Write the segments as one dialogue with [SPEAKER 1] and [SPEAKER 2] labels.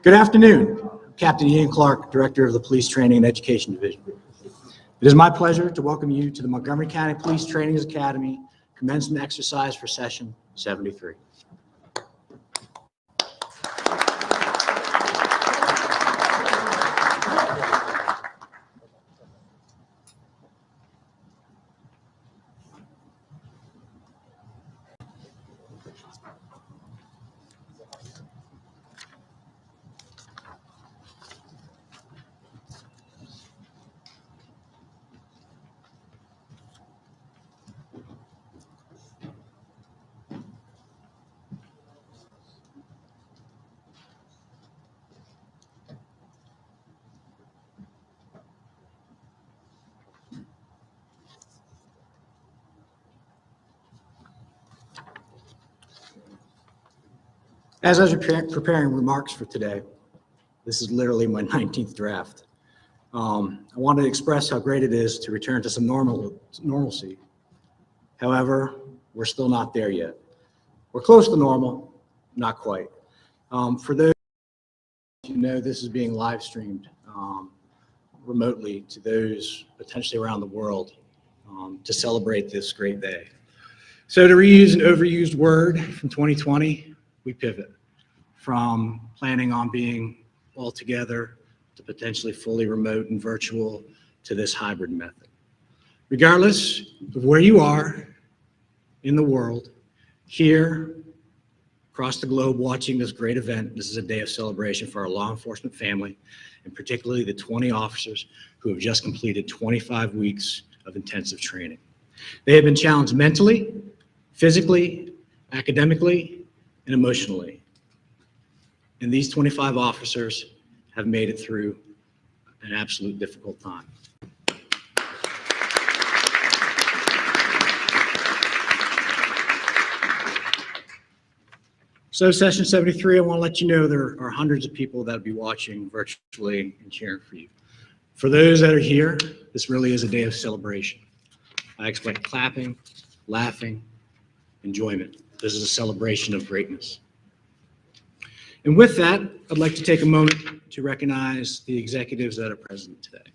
[SPEAKER 1] Good afternoon. I'm Captain Ian Clark, Director of the Police Training and Education Division. It is my pleasure to welcome you to the Montgomery County Police Training Academy commencement exercise for Session 73. As I was preparing remarks for today, this is literally my 19th draft. I wanted to express how great it is to return to some normalcy. However, we're still not there yet. We're close to normal, not quite. For those who know, this is being live streamed remotely to those potentially around the world to celebrate this great day. So to reuse an overused word from 2020, we pivot from planning on being all together to potentially fully remote and virtual to this hybrid method. Regardless of where you are in the world, here across the globe watching this great event, this is a day of celebration for our law enforcement family, and particularly the 20 officers who have just completed 25 weeks of intensive training. They have been challenged mentally, physically, academically, and emotionally. And these 25 officers have made it through an absolute difficult time. So Session 73, I want to let you know there are hundreds of people that will be watching virtually and cheering for you. For those that are here, this really is a day of celebration. I expect clapping, laughing, enjoyment. This is a celebration of greatness. And with that, I'd like to take a moment to recognize the executives that are present today.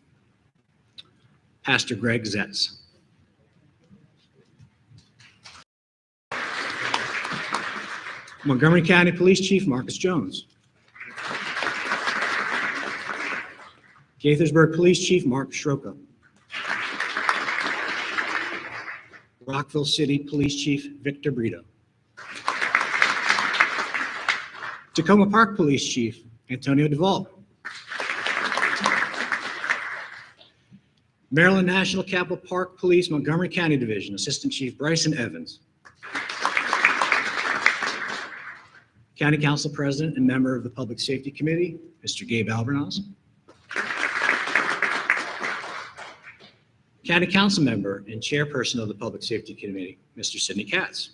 [SPEAKER 1] Pastor Greg Zetz. Montgomery County Police Chief Marcus Jones. Gaithersburg Police Chief Mark Stroka. Rockville City Police Chief Victor Brito. Tacoma Park Police Chief Antonio Duvall. Maryland National Capital Park Police Montgomery County Division Assistant Chief Bryson Evans. County Council President and member of the Public Safety Committee, Mr. Gabe Albornoz. County Council member and chairperson of the Public Safety Committee, Mr. Sidney Katz.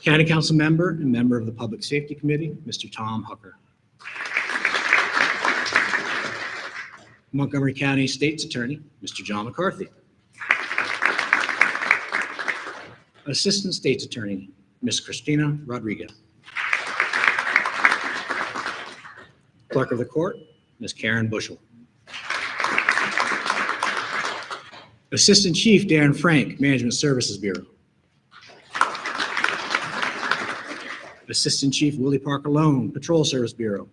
[SPEAKER 1] County Council member and member of the Public Safety Committee, Mr. Tom Hucker. Montgomery County State's Attorney, Mr. John McCarthy. Assistant State's Attorney, Ms. Christina Rodriguez. Clerk of the Court, Ms. Karen Bushel. Assistant Chief Darren Frank, Management Services Bureau. Assistant Chief Willie Parker Lone, Patrol Service Bureau.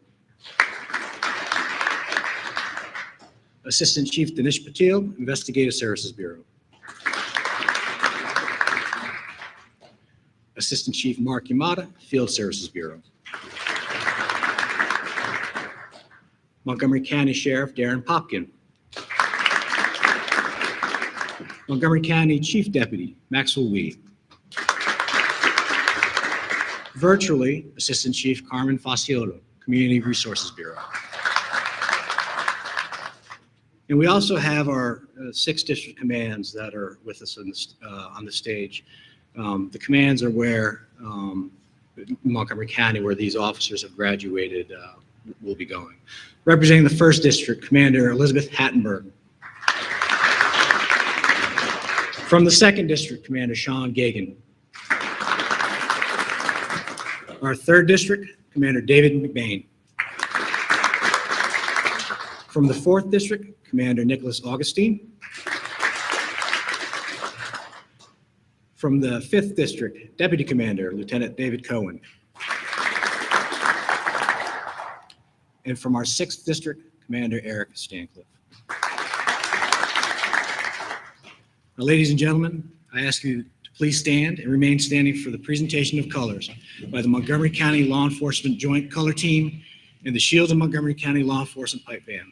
[SPEAKER 1] Assistant Chief Dinesh Patel, Investigative Services Bureau. Assistant Chief Mark Yamada, Field Services Bureau. Montgomery County Sheriff Darren Popkin. Montgomery County Chief Deputy Maxwell Weed. Virtually, Assistant Chief Carmen Faciotto, Community Resources Bureau. And we also have our 6 district commands that are with us on the stage. The commands are where Montgomery County, where these officers have graduated, will be going. Representing the 1st District, Commander Elizabeth Hattenberg. From the 2nd District, Commander Sean Gagan. Our 3rd District, Commander David McBain. From the 4th District, Commander Nicholas Augustine. From the 5th District, Deputy Commander Lieutenant David Cohen. And from our 6th District, Commander Eric Stancliffe. Now, ladies and gentlemen, I ask you to please stand and remain standing for the presentation of colors by the Montgomery County Law Enforcement Joint Color Team and the Shields of Montgomery County Law Enforcement Pipe Band.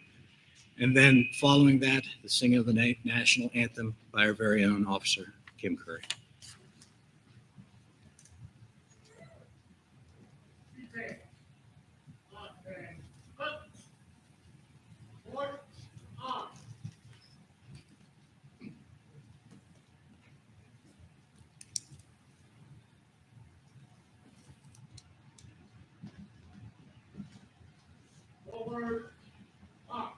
[SPEAKER 1] And then following that, the singing of the national anthem by our very own officer, Kim Curry.
[SPEAKER 2] Forward, up.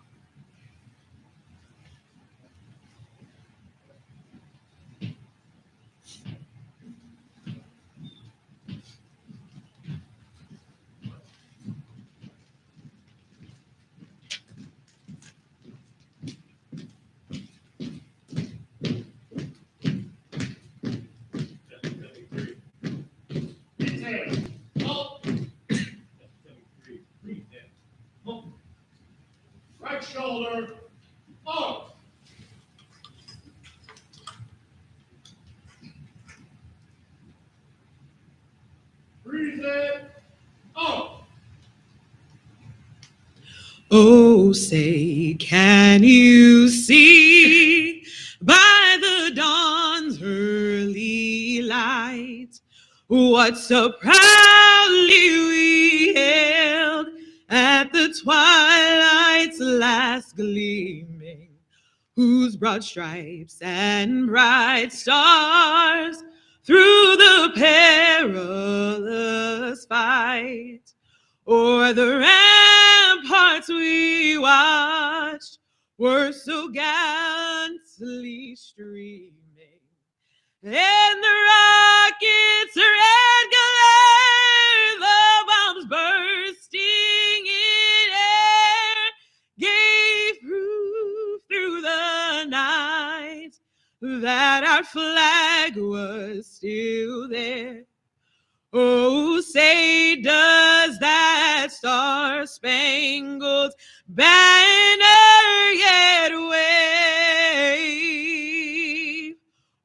[SPEAKER 2] Right shoulder, up. Breathe in, up.
[SPEAKER 3] Oh, say, can you see by the dawn's early light what so proudly we hailed at the twilight's last gleaming, whose broad stripes and bright stars through the perilous fight o'er the ramparts we watched were so gallantly streaming, and the rockets' red glare, the bombs bursting in air, gave proof through the night that our flag was still there. Oh, say, does that star-spangled banner yet wave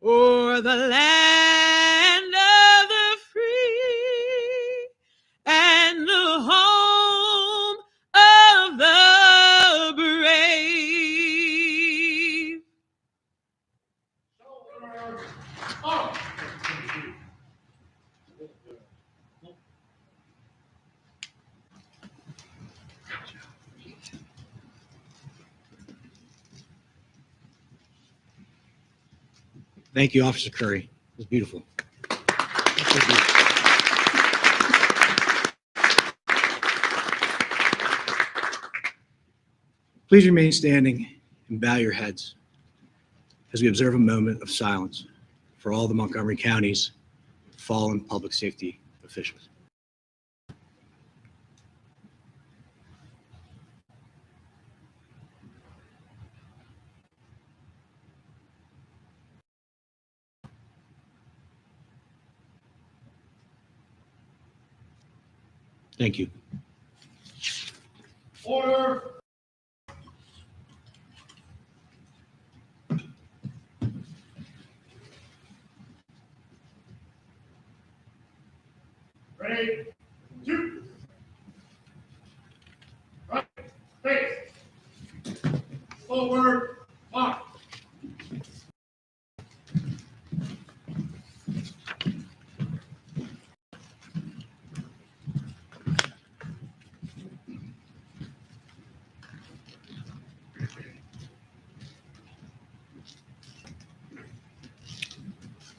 [SPEAKER 3] o'er the land of the free and the home of the brave?
[SPEAKER 2] Shoulder, up.
[SPEAKER 1] Thank you, Officer Curry. It was beautiful. Please remain standing and bow your heads as we observe a moment of silence for all the Montgomery County's fallen public safety officials. Thank you.
[SPEAKER 2] Order. Ready, two. Right, face. Forward, up.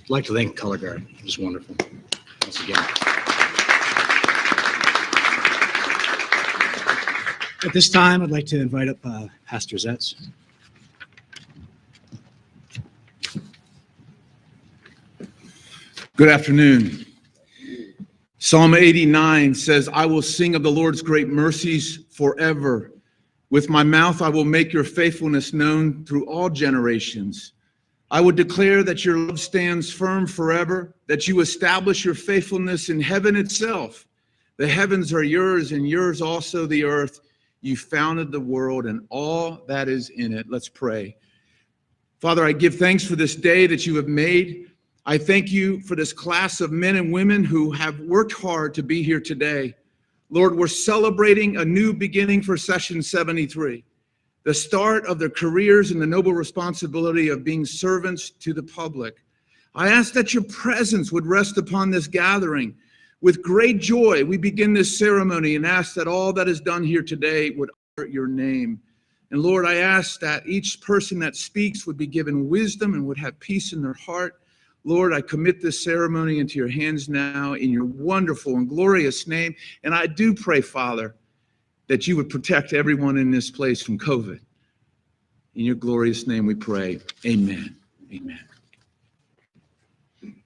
[SPEAKER 1] I'd like to thank Color Guard. It was wonderful. Once again. At this time, I'd like to invite up Pastor Zetz.
[SPEAKER 4] Good afternoon. Psalm 89 says, I will sing of the Lord's great mercies forever. With my mouth I will make your faithfulness known through all generations. I would declare that your love stands firm forever, that you establish your faithfulness in heaven itself. The heavens are yours, and yours also the earth. You founded the world and all that is in it. Let's pray. Father, I give thanks for this day that you have made. I thank you for this class of men and women who have worked hard to be here today. Lord, we're celebrating a new beginning for Session 73, the start of their careers and the noble responsibility of being servants to the public. I ask that your presence would rest upon this gathering. With great joy, we begin this ceremony and ask that all that is done here today would honor your name. And Lord, I ask that each person that speaks would be given wisdom and would have peace in their heart. Lord, I commit this ceremony into your hands now in your wonderful and glorious name. And I do pray, Father, that you would protect everyone in this place from COVID. In your glorious name we pray. Amen. Amen.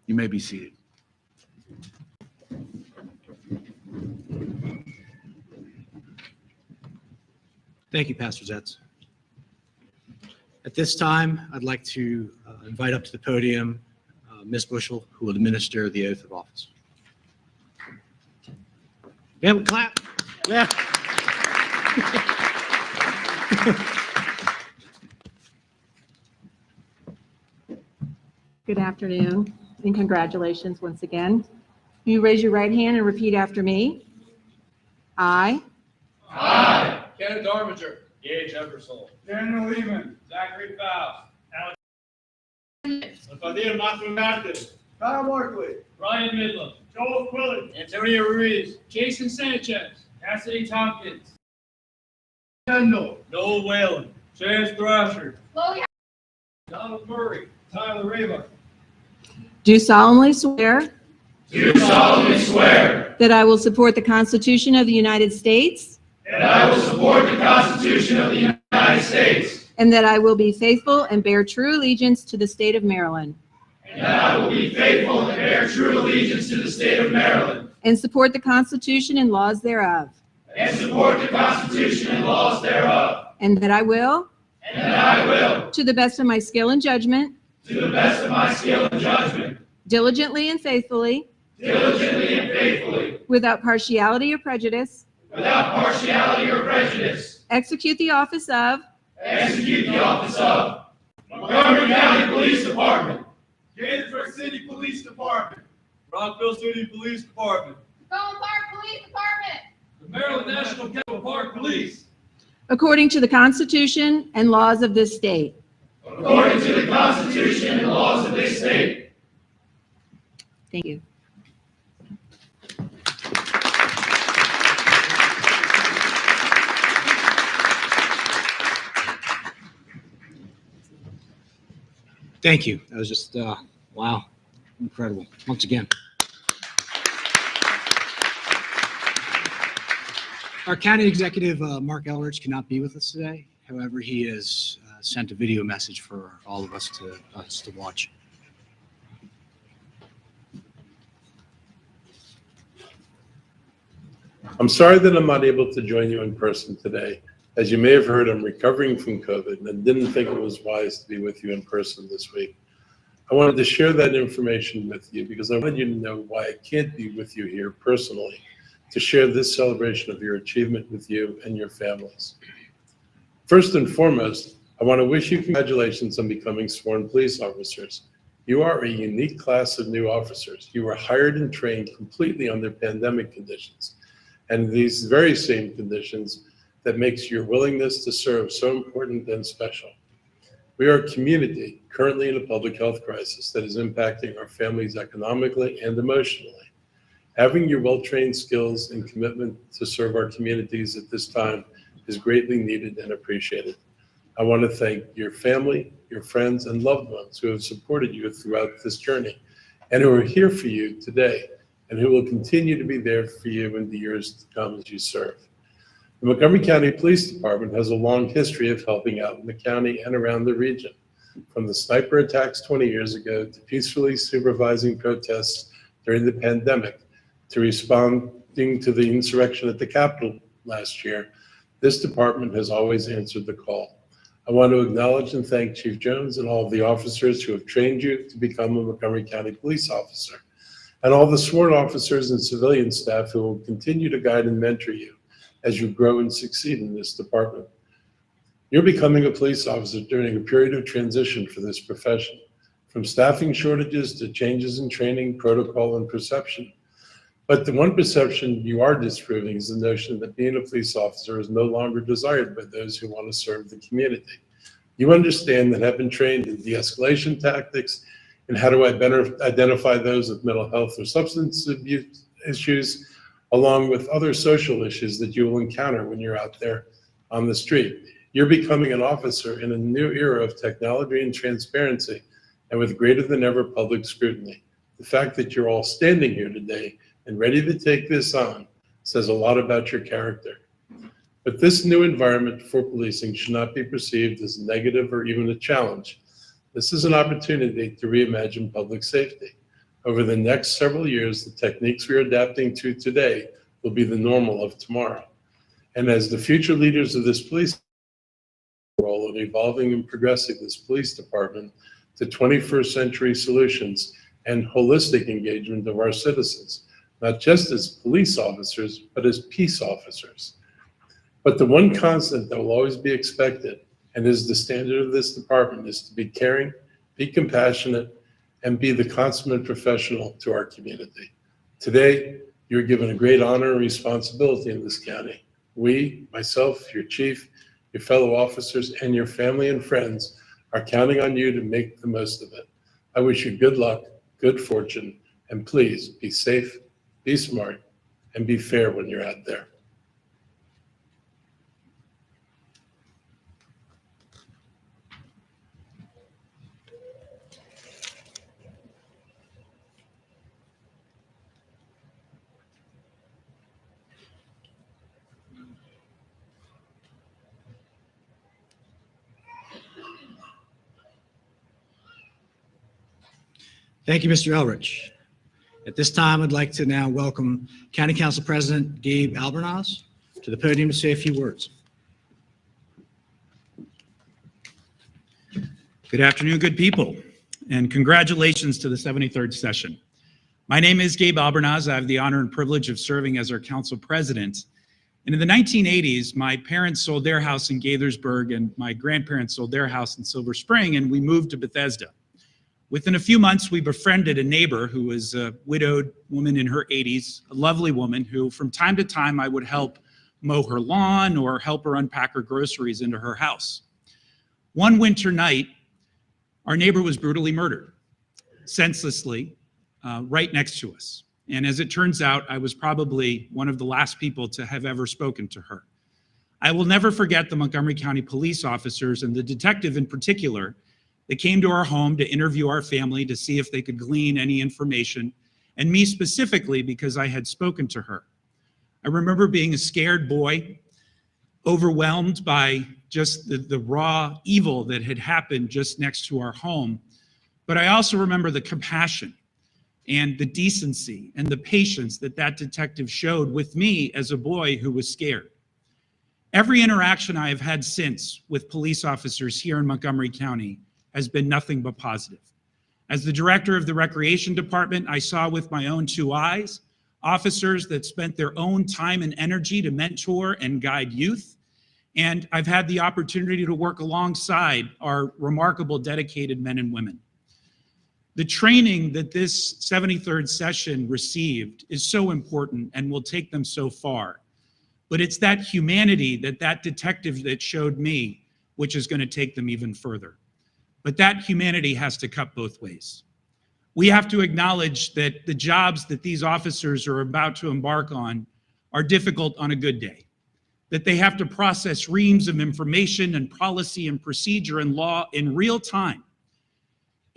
[SPEAKER 4] You may be seated.
[SPEAKER 1] Thank you, Pastor Zetz. At this time, I'd like to invite up to the podium Ms. Bushel, who will administer the oath of office. Yeah, we clap. Yeah.
[SPEAKER 5] Good afternoon, and congratulations once again. You raise your right hand and repeat after me. I
[SPEAKER 2] Kenneth Armiger. Gage Eversole. Daniel Lehman. Zachary Faust. Nathaniel Matthew. Kyle Markley. Ryan Midland. Joel Quillen. Antonio Ruiz. Jason Sanchez. Cassidy Tompkins. Kendall. Noel Whalen. Chance Thrasher. Donald Murray. Tyler Raymer.
[SPEAKER 5] do solemnly swear
[SPEAKER 2] Do solemnly swear
[SPEAKER 5] that I will support the Constitution of the United States
[SPEAKER 2] that I will support the Constitution of the United States
[SPEAKER 5] and that I will be faithful and bear true allegiance to the state of Maryland
[SPEAKER 2] and that I will be faithful and bear true allegiance to the state of Maryland
[SPEAKER 5] and support the Constitution and laws thereof,
[SPEAKER 2] and support the Constitution and laws thereof,
[SPEAKER 5] and that I will,
[SPEAKER 2] and that I will,
[SPEAKER 5] to the best of my skill and judgment,
[SPEAKER 2] to the best of my skill and judgment,
[SPEAKER 5] diligently and faithfully,
[SPEAKER 2] diligently and faithfully,
[SPEAKER 5] without partiality or prejudice,
[SPEAKER 2] without partiality or prejudice,
[SPEAKER 5] execute the office of
[SPEAKER 2] execute the office of Montgomery County Police Department, Gaithersburg City Police Department, Rockville City Police Department,
[SPEAKER 6] Stone Park Police Department,
[SPEAKER 2] the Maryland National Capital Park Police,
[SPEAKER 5] according to the Constitution and laws of this state.
[SPEAKER 2] according to the Constitution and laws of this state.
[SPEAKER 5] Thank you.
[SPEAKER 1] Thank you. That was just, wow, incredible. Once again. Our county executive, Mark Eldridge, cannot be with us today. However, he has sent a video message for all of us to watch.
[SPEAKER 7] I'm sorry that I'm not able to join you in person today. As you may have heard, I'm recovering from COVID and didn't think it was wise to be with you in person this week. I wanted to share that information with you because I wanted you to know why I can't be with you here personally to share this celebration of your achievement with you and your families. First and foremost, I want to wish you congratulations on becoming sworn police officers. You are a unique class of new officers. You were hired and trained completely under pandemic conditions. And these very same conditions that makes your willingness to serve so important and special. We are a community currently in a public health crisis that is impacting our families economically and emotionally. Having your well-trained skills and commitment to serve our communities at this time is greatly needed and appreciated. I want to thank your family, your friends, and loved ones who have supported you throughout this journey and who are here for you today and who will continue to be there for you in the years to come as you serve. The Montgomery County Police Department has a long history of helping out in the county and around the region, from the sniper attacks 20 years ago to peacefully supervising protests during the pandemic to responding to the insurrection at the Capitol last year, this department has always answered the call. I want to acknowledge and thank Chief Jones and all of the officers who have trained you to become a Montgomery County police officer, and all the sworn officers and civilian staff who will continue to guide and mentor you as you grow and succeed in this department. You're becoming a police officer during a period of transition for this profession, from staffing shortages to changes in training, protocol, and perception. But the one perception you are disproving is the notion that being a police officer is no longer desired by those who want to serve the community. You understand that have been trained in de-escalation tactics and how to identify those with mental health or substance abuse issues, along with other social issues that you will encounter when you're out there on the street. You're becoming an officer in a new era of technology and transparency, and with greater than ever public scrutiny. The fact that you're all standing here today and ready to take this on says a lot about your character. But this new environment for policing should not be perceived as negative or even a challenge. This is an opportunity to reimagine public safety. Over the next several years, the techniques we are adapting to today will be the normal of tomorrow. And as the future leaders of this police role of evolving and progressing this police department to 21st century solutions and holistic engagement of our citizens, not just as police officers, but as peace officers. But the one constant that will always be expected and is the standard of this department is to be caring, be compassionate, and be the consummate professional to our community. Today, you're given a great honor and responsibility in this county. We, myself, your chief, your fellow officers, and your family and friends are counting on you to make the most of it. I wish you good luck, good fortune, and please be safe, be smart, and be fair when you're out there.
[SPEAKER 1] Thank you, Mr. Elrich. At this time, I'd like to now welcome County Council President Gabe Albornoz to the podium to say a few words.
[SPEAKER 8] Good afternoon, good people, and congratulations to the 73rd session. My name is Gabe Albornoz. I have the honor and privilege of serving as our council president. And in the 1980s, my parents sold their house in Gaithersburg and my grandparents sold their house in Silver Spring, and we moved to Bethesda. Within a few months, we befriended a neighbor who was a widowed woman in her 80s, a lovely woman who from time to time I would help mow her lawn or help her unpack her groceries into her house. One winter night, our neighbor was brutally murdered, senselessly, right next to us. And as it turns out, I was probably one of the last people to have ever spoken to her. I will never forget the Montgomery County police officers and the detective in particular that came to our home to interview our family to see if they could glean any information, and me specifically because I had spoken to her. I remember being a scared boy, overwhelmed by just the raw evil that had happened just next to our home. But I also remember the compassion and the decency and the patience that that detective showed with me as a boy who was scared. Every interaction I have had since with police officers here in Montgomery County has been nothing but positive. As the director of the Recreation Department, I saw with my own two eyes officers that spent their own time and energy to mentor and guide youth. And I've had the opportunity to work alongside our remarkable, dedicated men and women. The training that this 73rd session received is so important and will take them so far. But it's that humanity that that detective that showed me, which is going to take them even further. But that humanity has to cut both ways. We have to acknowledge that the jobs that these officers are about to embark on are difficult on a good day, that they have to process reams of information and policy and procedure and law in real time.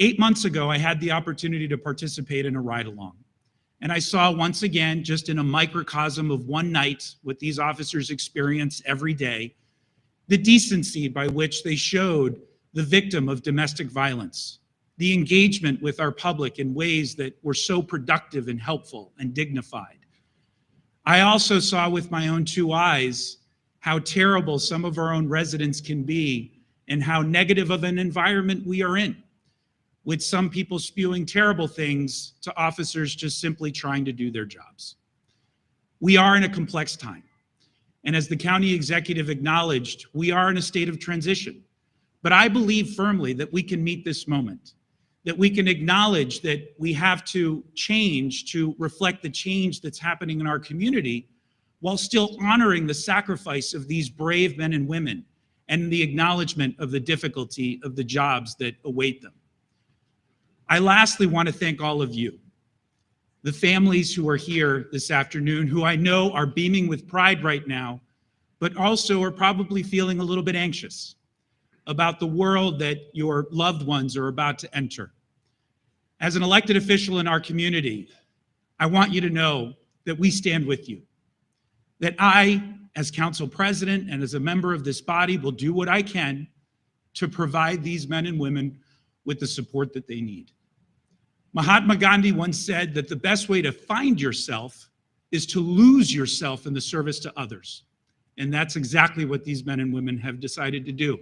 [SPEAKER 8] 8 months ago, I had the opportunity to participate in a ride-along. And I saw once again, just in a microcosm of one night, what these officers experience every day, the decency by which they showed the victim of domestic violence, the engagement with our public in ways that were so productive and helpful and dignified. I also saw with my own two eyes how terrible some of our own residents can be and how negative of an environment we are in, with some people spewing terrible things to officers just simply trying to do their jobs. We are in a complex time. And as the county executive acknowledged, we are in a state of transition. But I believe firmly that we can meet this moment, that we can acknowledge that we have to change to reflect the change that's happening in our community while still honoring the sacrifice of these brave men and women and the acknowledgement of the difficulty of the jobs that await them. I lastly want to thank all of you, the families who are here this afternoon, who I know are beaming with pride right now, but also are probably feeling a little bit anxious about the world that your loved ones are about to enter. As an elected official in our community, I want you to know that we stand with you, that I, as council president and as a member of this body, will do what I can to provide these men and women with the support that they need. Mahatma Gandhi once said that the best way to find yourself is to lose yourself in the service to others. And that's exactly what these men and women have decided to do.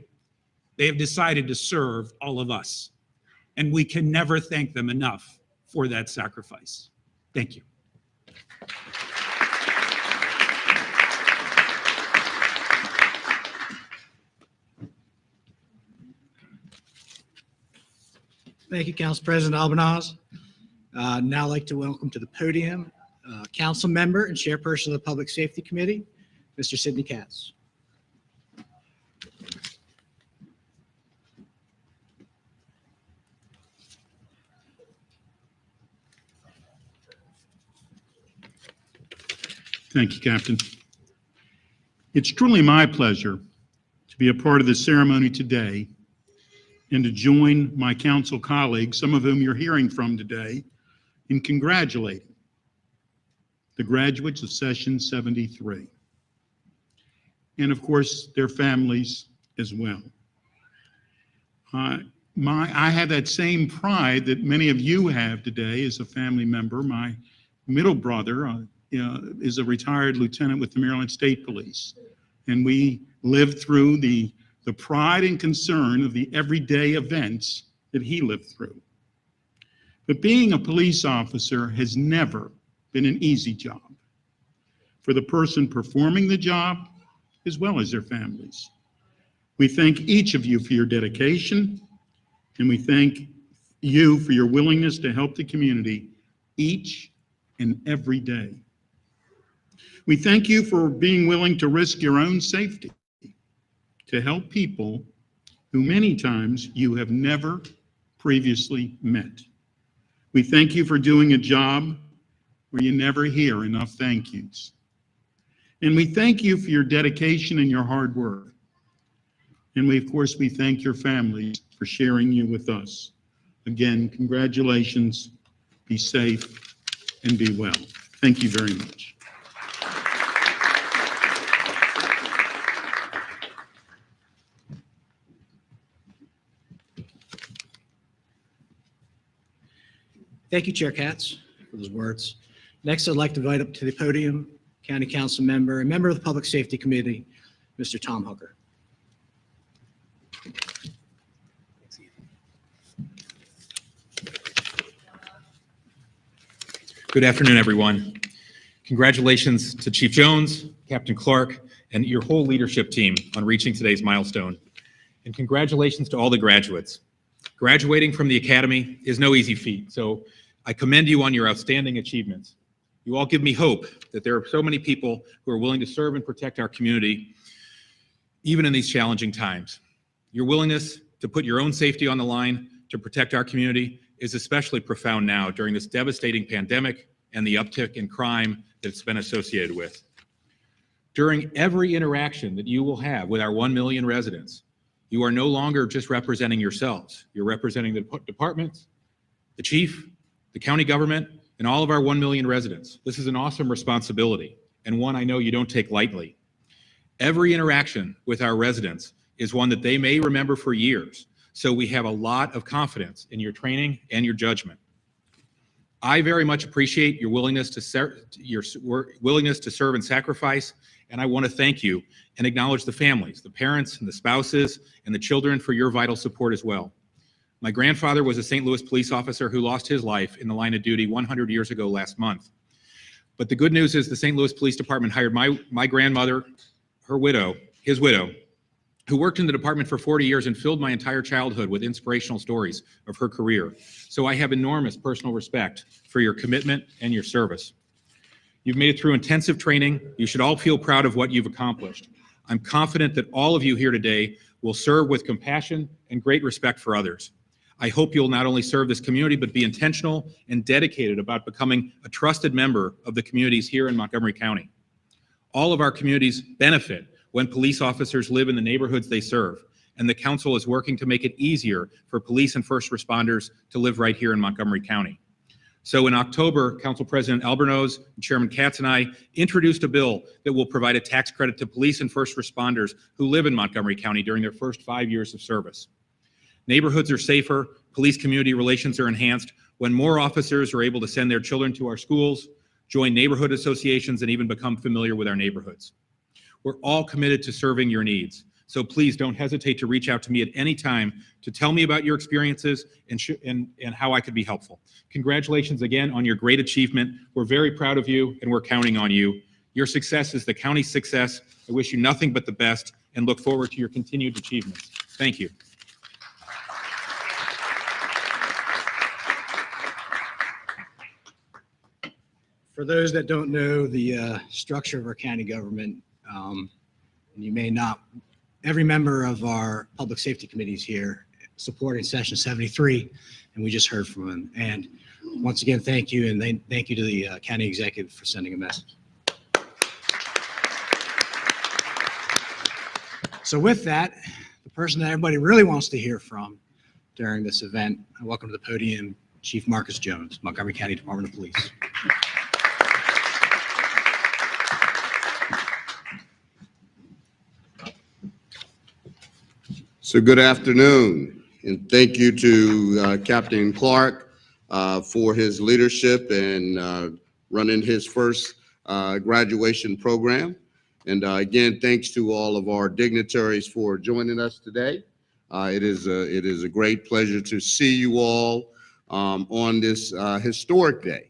[SPEAKER 8] They have decided to serve all of us. And we can never thank them enough for that sacrifice. Thank you.
[SPEAKER 1] Thank you, Council President Albanaz. Now I'd like to welcome to the podium Council Member and Chairperson of the Public Safety Committee, Mr. Sidney Katz.
[SPEAKER 9] Thank you, Captain. It's truly my pleasure to be a part of this ceremony today and to join my council colleagues, some of whom you're hearing from today, in congratulating the graduates of Session 73, and of course, their families as well. I have that same pride that many of you have today as a family member. My middle brother is a retired lieutenant with the Maryland State Police, and we lived through the pride and concern of the everyday events that he lived through. But being a police officer has never been an easy job for the person performing the job as well as their families. We thank each of you for your dedication, and we thank you for your willingness to help the community each and every day. We thank you for being willing to risk your own safety to help people who many times you have never previously met. We thank you for doing a job where you never hear enough thank yous. And we thank you for your dedication and your hard work. And of course, we thank your families for sharing you with us. Again, congratulations, be safe, and be well. Thank you very much.
[SPEAKER 1] Thank you, Chair Katz, for those words. Next, I'd like to invite up to the podium County Council Member and member of the Public Safety Committee, Mr. Tom Hooker.
[SPEAKER 10] Good afternoon, everyone. Congratulations to Chief Jones, Captain Clark, and your whole leadership team on reaching today's milestone. And congratulations to all the graduates. Graduating from the Academy is no easy feat, so I commend you on your outstanding achievements. You all give me hope that there are so many people who are willing to serve and protect our community, even in these challenging times. Your willingness to put your own safety on the line to protect our community is especially profound now during this devastating pandemic and the uptick in crime that it's been associated with. During every interaction that you will have with our 1 million residents, you are no longer just representing yourselves. You're representing the departments, the chief, the county government, and all of our 1 million residents. This is an awesome responsibility, and one I know you don't take lightly. Every interaction with our residents is one that they may remember for years, so we have a lot of confidence in your training and your judgment. I very much appreciate your willingness to serve and sacrifice, and I want to thank you and acknowledge the families, the parents and the spouses and the children for your vital support as well. My grandfather was a St. Louis police officer who lost his life in the line of duty 100 years ago last month. But the good news is the St. Louis Police Department hired my grandmother, his widow, who worked in the department for 40 years and filled my entire childhood with inspirational stories of her career. So I have enormous personal respect for your commitment and your service. You've made it through intensive training. You should all feel proud of what you've accomplished. I'm confident that all of you here today will serve with compassion and great respect for others. I hope you'll not only serve this community, but be intentional and dedicated about becoming a trusted member of the communities here in Montgomery County. All of our communities benefit when police officers live in the neighborhoods they serve, and the council is working to make it easier for police and first responders to live right here in Montgomery County. So in October, Council President Albornoz and Chairman Katz and I introduced a bill that will provide a tax credit to police and first responders who live in Montgomery County during their first 5 years of service. Neighborhoods are safer, police-community relations are enhanced when more officers are able to send their children to our schools, join neighborhood associations, and even become familiar with our neighborhoods. We're all committed to serving your needs. So please don't hesitate to reach out to me at any time to tell me about your experiences and how I could be helpful. Congratulations again on your great achievement. We're very proud of you and we're counting on you. Your success is the county's success. I wish you nothing but the best and look forward to your continued achievements. Thank you.
[SPEAKER 1] For those that don't know the structure of our county government, and you may not, every member of our public safety committees here supported Session 73, and we just heard from them. And once again, thank you, and thank you to the county executive for sending a message. So with that, the person that everybody really wants to hear from during this event, I welcome to the podium Chief Marcus Jones, Montgomery County Department of Police.
[SPEAKER 11] So good afternoon, and thank you to Captain Clark for his leadership and running his first graduation program. And again, thanks to all of our dignitaries for joining us today. It is a great pleasure to see you all on this historic day.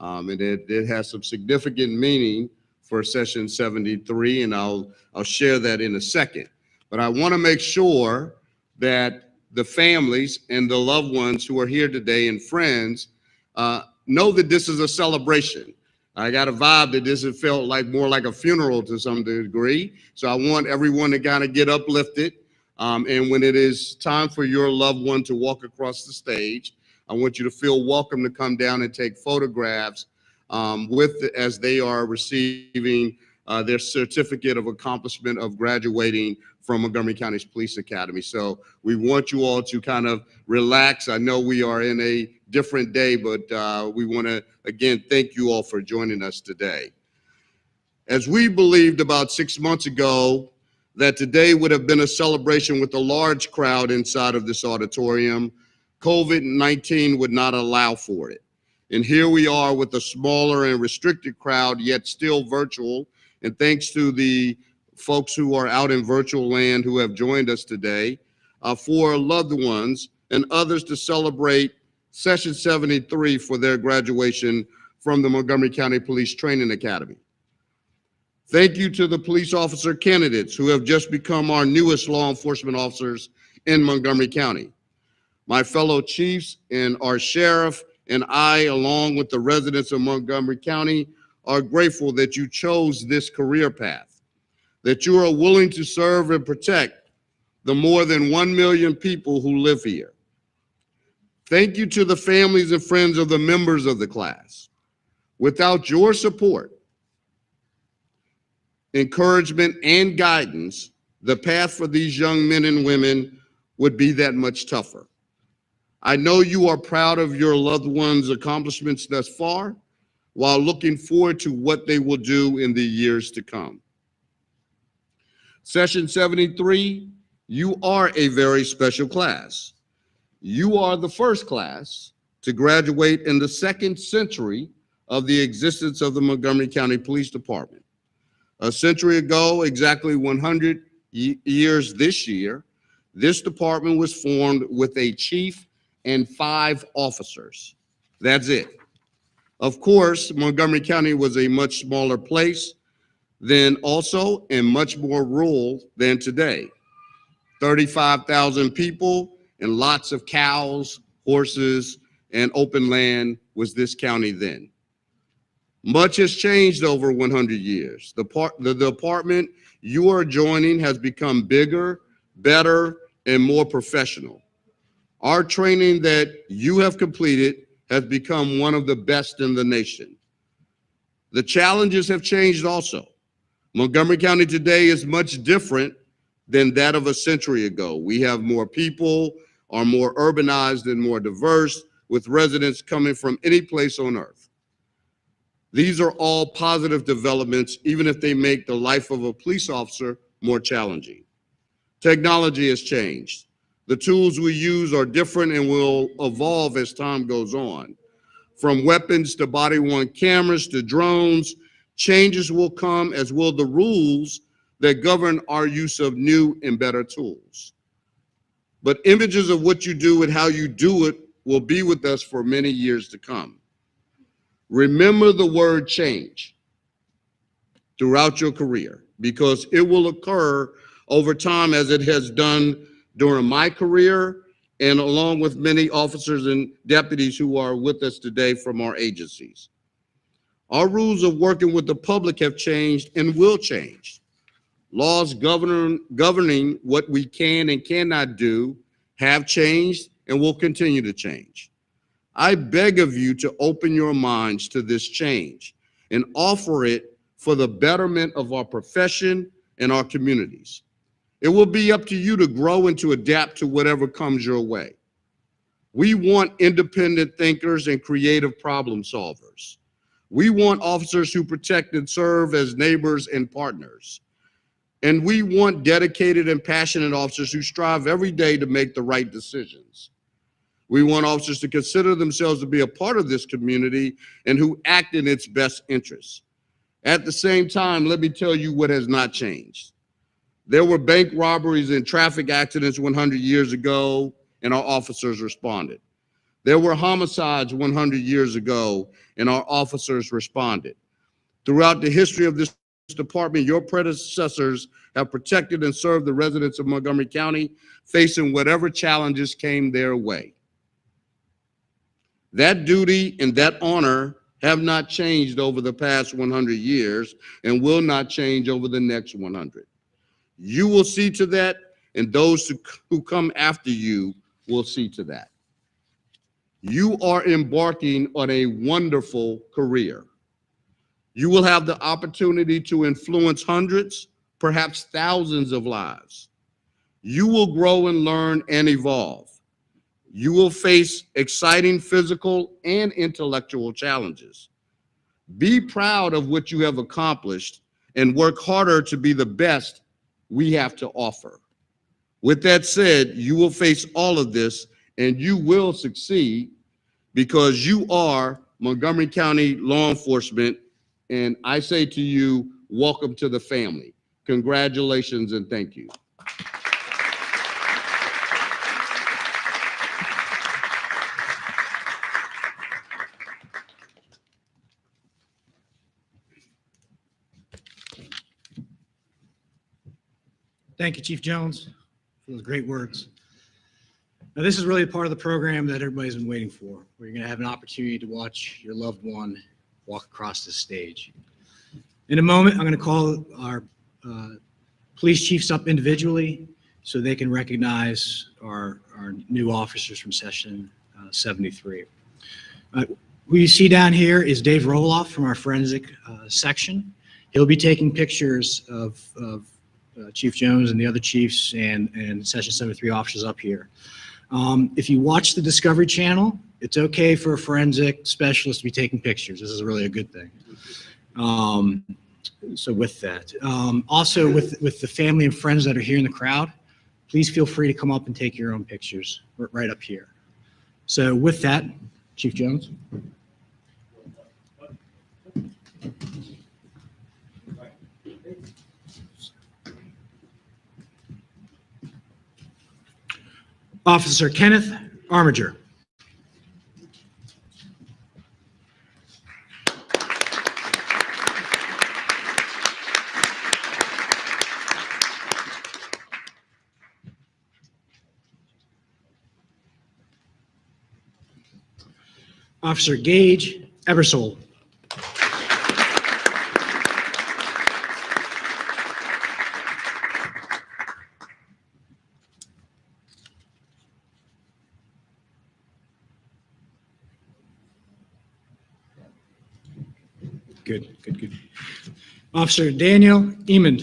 [SPEAKER 11] And it has some significant meaning for Session 73, and I'll share that in a second. But I want to make sure that the families and the loved ones who are here today and friends know that this is a celebration. I got a vibe that this has felt like more like a funeral to some degree. So I want everyone to kind of get uplifted. And when it is time for your loved one to walk across the stage, I want you to feel welcome to come down and take photographs as they are receiving their certificate of accomplishment of graduating from Montgomery County Police Academy. So we want you all to kind of relax. I know we are in a different day, but we want to, again, thank you all for joining us today. As we believed about 6 months ago that today would have been a celebration with a large crowd inside of this auditorium, COVID-19 would not allow for it. And here we are with a smaller and restricted crowd, yet still virtual. And thanks to the folks who are out in virtual land who have joined us today, for loved ones and others to celebrate Session 73 for their graduation from the Montgomery County Police Training Academy. Thank you to the police officer candidates who have just become our newest law enforcement officers in Montgomery County. My fellow chiefs and our sheriff and I, along with the residents of Montgomery County, are grateful that you chose this career path, that you are willing to serve and protect the more than 1 million people who live here. Thank you to the families and friends of the members of the class. Without your support, encouragement, and guidance, the path for these young men and women would be that much tougher. I know you are proud of your loved ones' accomplishments thus far, while looking forward to what they will do in the years to come. Session 73, you are a very special class. You are the first class to to graduate in the second century of the existence of the Montgomery County Police Department. A century ago, exactly 100 years this year, this department was formed with a chief and 5 officers. That's it. Of course, Montgomery County was a much smaller place then also and much more rural than today. 35,000 people and lots of cows, horses, and open land was this county then. Much has changed over 100 years. The department you are joining has become bigger, better, and more professional. Our training that you have completed has become one of the best in the nation. The challenges have changed also. Montgomery County today is much different than that of a century ago. We have more people, are more urbanized and more diverse, with residents coming from any place on earth. These are all positive developments, even if they make the life of a police officer more challenging. Technology has changed. The tools we use are different and will evolve as time goes on. From weapons to body-worn cameras to drones, changes will come, as will the rules that govern our use of new and better tools. But images of what you do and how you do it will be with us for many years to come. Remember the word change throughout your career, because it will occur over time, as it has done during my career and along with many officers and deputies who are with us today from our agencies. Our rules of working with the public have changed and will change. Laws governing what we can and cannot do have changed and will continue to change. I beg of you to open your minds to this change and offer it for the betterment of our profession and our communities. It will be up to you to grow and to adapt to whatever comes your way. We want independent thinkers and creative problem solvers. We want officers who protect and serve as neighbors and partners. And we want dedicated and passionate officers who strive every day to make the right decisions. We want officers to consider themselves to be a part of this community and who act in its best interests. At the same time, let me tell you what has not changed. There were bank robberies and traffic accidents 100 years ago, and our officers responded. There were homicides 100 years ago, and our officers responded. Throughout the history of this department, your predecessors have protected and served the residents of Montgomery County, facing whatever challenges came their way. That duty and that honor have not changed over the past 100 years and will not change over the next 100. You will see to that, and those who come after you will see to that. You are embarking on a wonderful career. You will have the opportunity to influence hundreds, perhaps thousands of lives. You will grow and learn and evolve. You will face exciting physical and intellectual challenges. Be proud of what you have accomplished and work harder to be the best we have to offer. With that said, you will face all of this and you will succeed because you are Montgomery County law enforcement. And I say to you, welcome to the family. Congratulations and thank you.
[SPEAKER 1] Thank you, Chief Jones, for those great words. Now, this is really a part of the program that everybody's been waiting for, where you're going to have an opportunity to watch your loved one walk across the stage. In a moment, I'm going to call our police chiefs up individually so they can recognize our new officers from Session 73. Who you see down here is Dave Roloff from our forensic section. He'll be taking pictures of Chief Jones and the other chiefs and Session 73 officers up here. If you watch the Discovery Channel, it's okay for a forensic specialist to be taking pictures. This is really a good thing. So with that, also with the family and friends that are here in the crowd, please feel free to come up and take your own pictures right up here. So with that, Chief Jones. Officer Kenneth Armiger. Officer Gage Ebersole. Good. Officer Daniel Emond.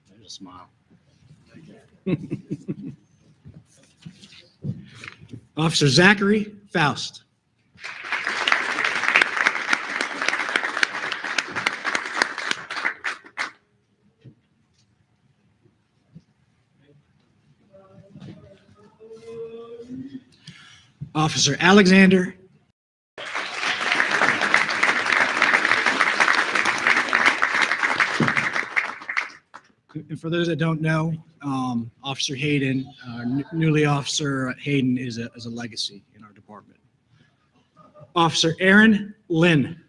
[SPEAKER 1] There's a smile. Officer Zachary Faust. Officer Alexander. And for those that don't know, Officer Hayden, newly Officer Hayden is a legacy in our department. Officer Aaron Lynn.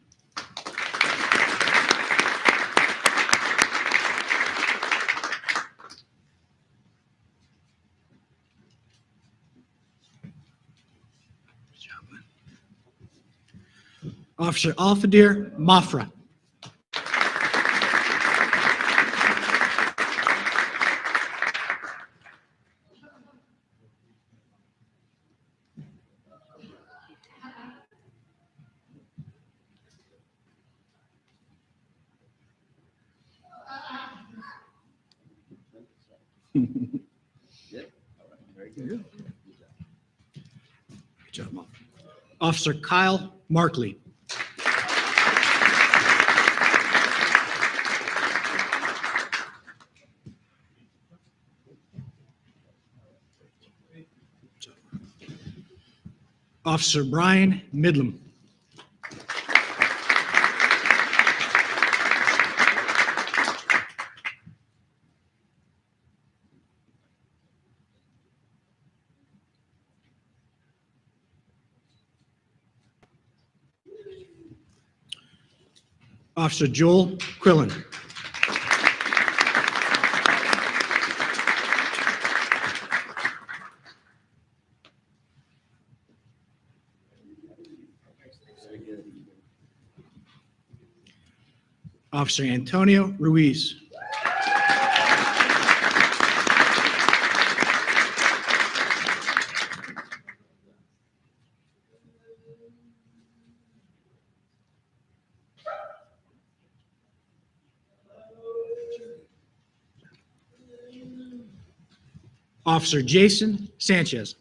[SPEAKER 1] Officer Alfadir Mafra. Good job, Mom. Officer Kyle Markley. Officer Brian Midlam. Officer Joel Quillen. Officer Antonio Ruiz. Officer Jason Sanchez.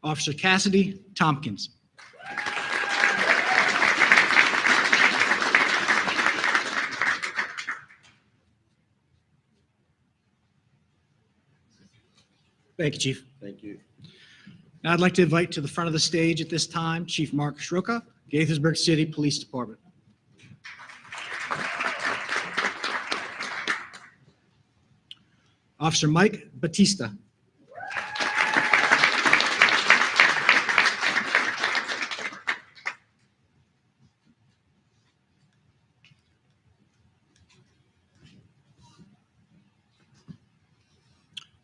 [SPEAKER 1] Officer Cassidy Tompkins. Thank you, Chief.
[SPEAKER 11] Thank you.
[SPEAKER 1] Now I'd like to invite to the front of the stage at this time, Chief Mark Schroka, Gaithersburg City Police Department. Officer Mike Batista.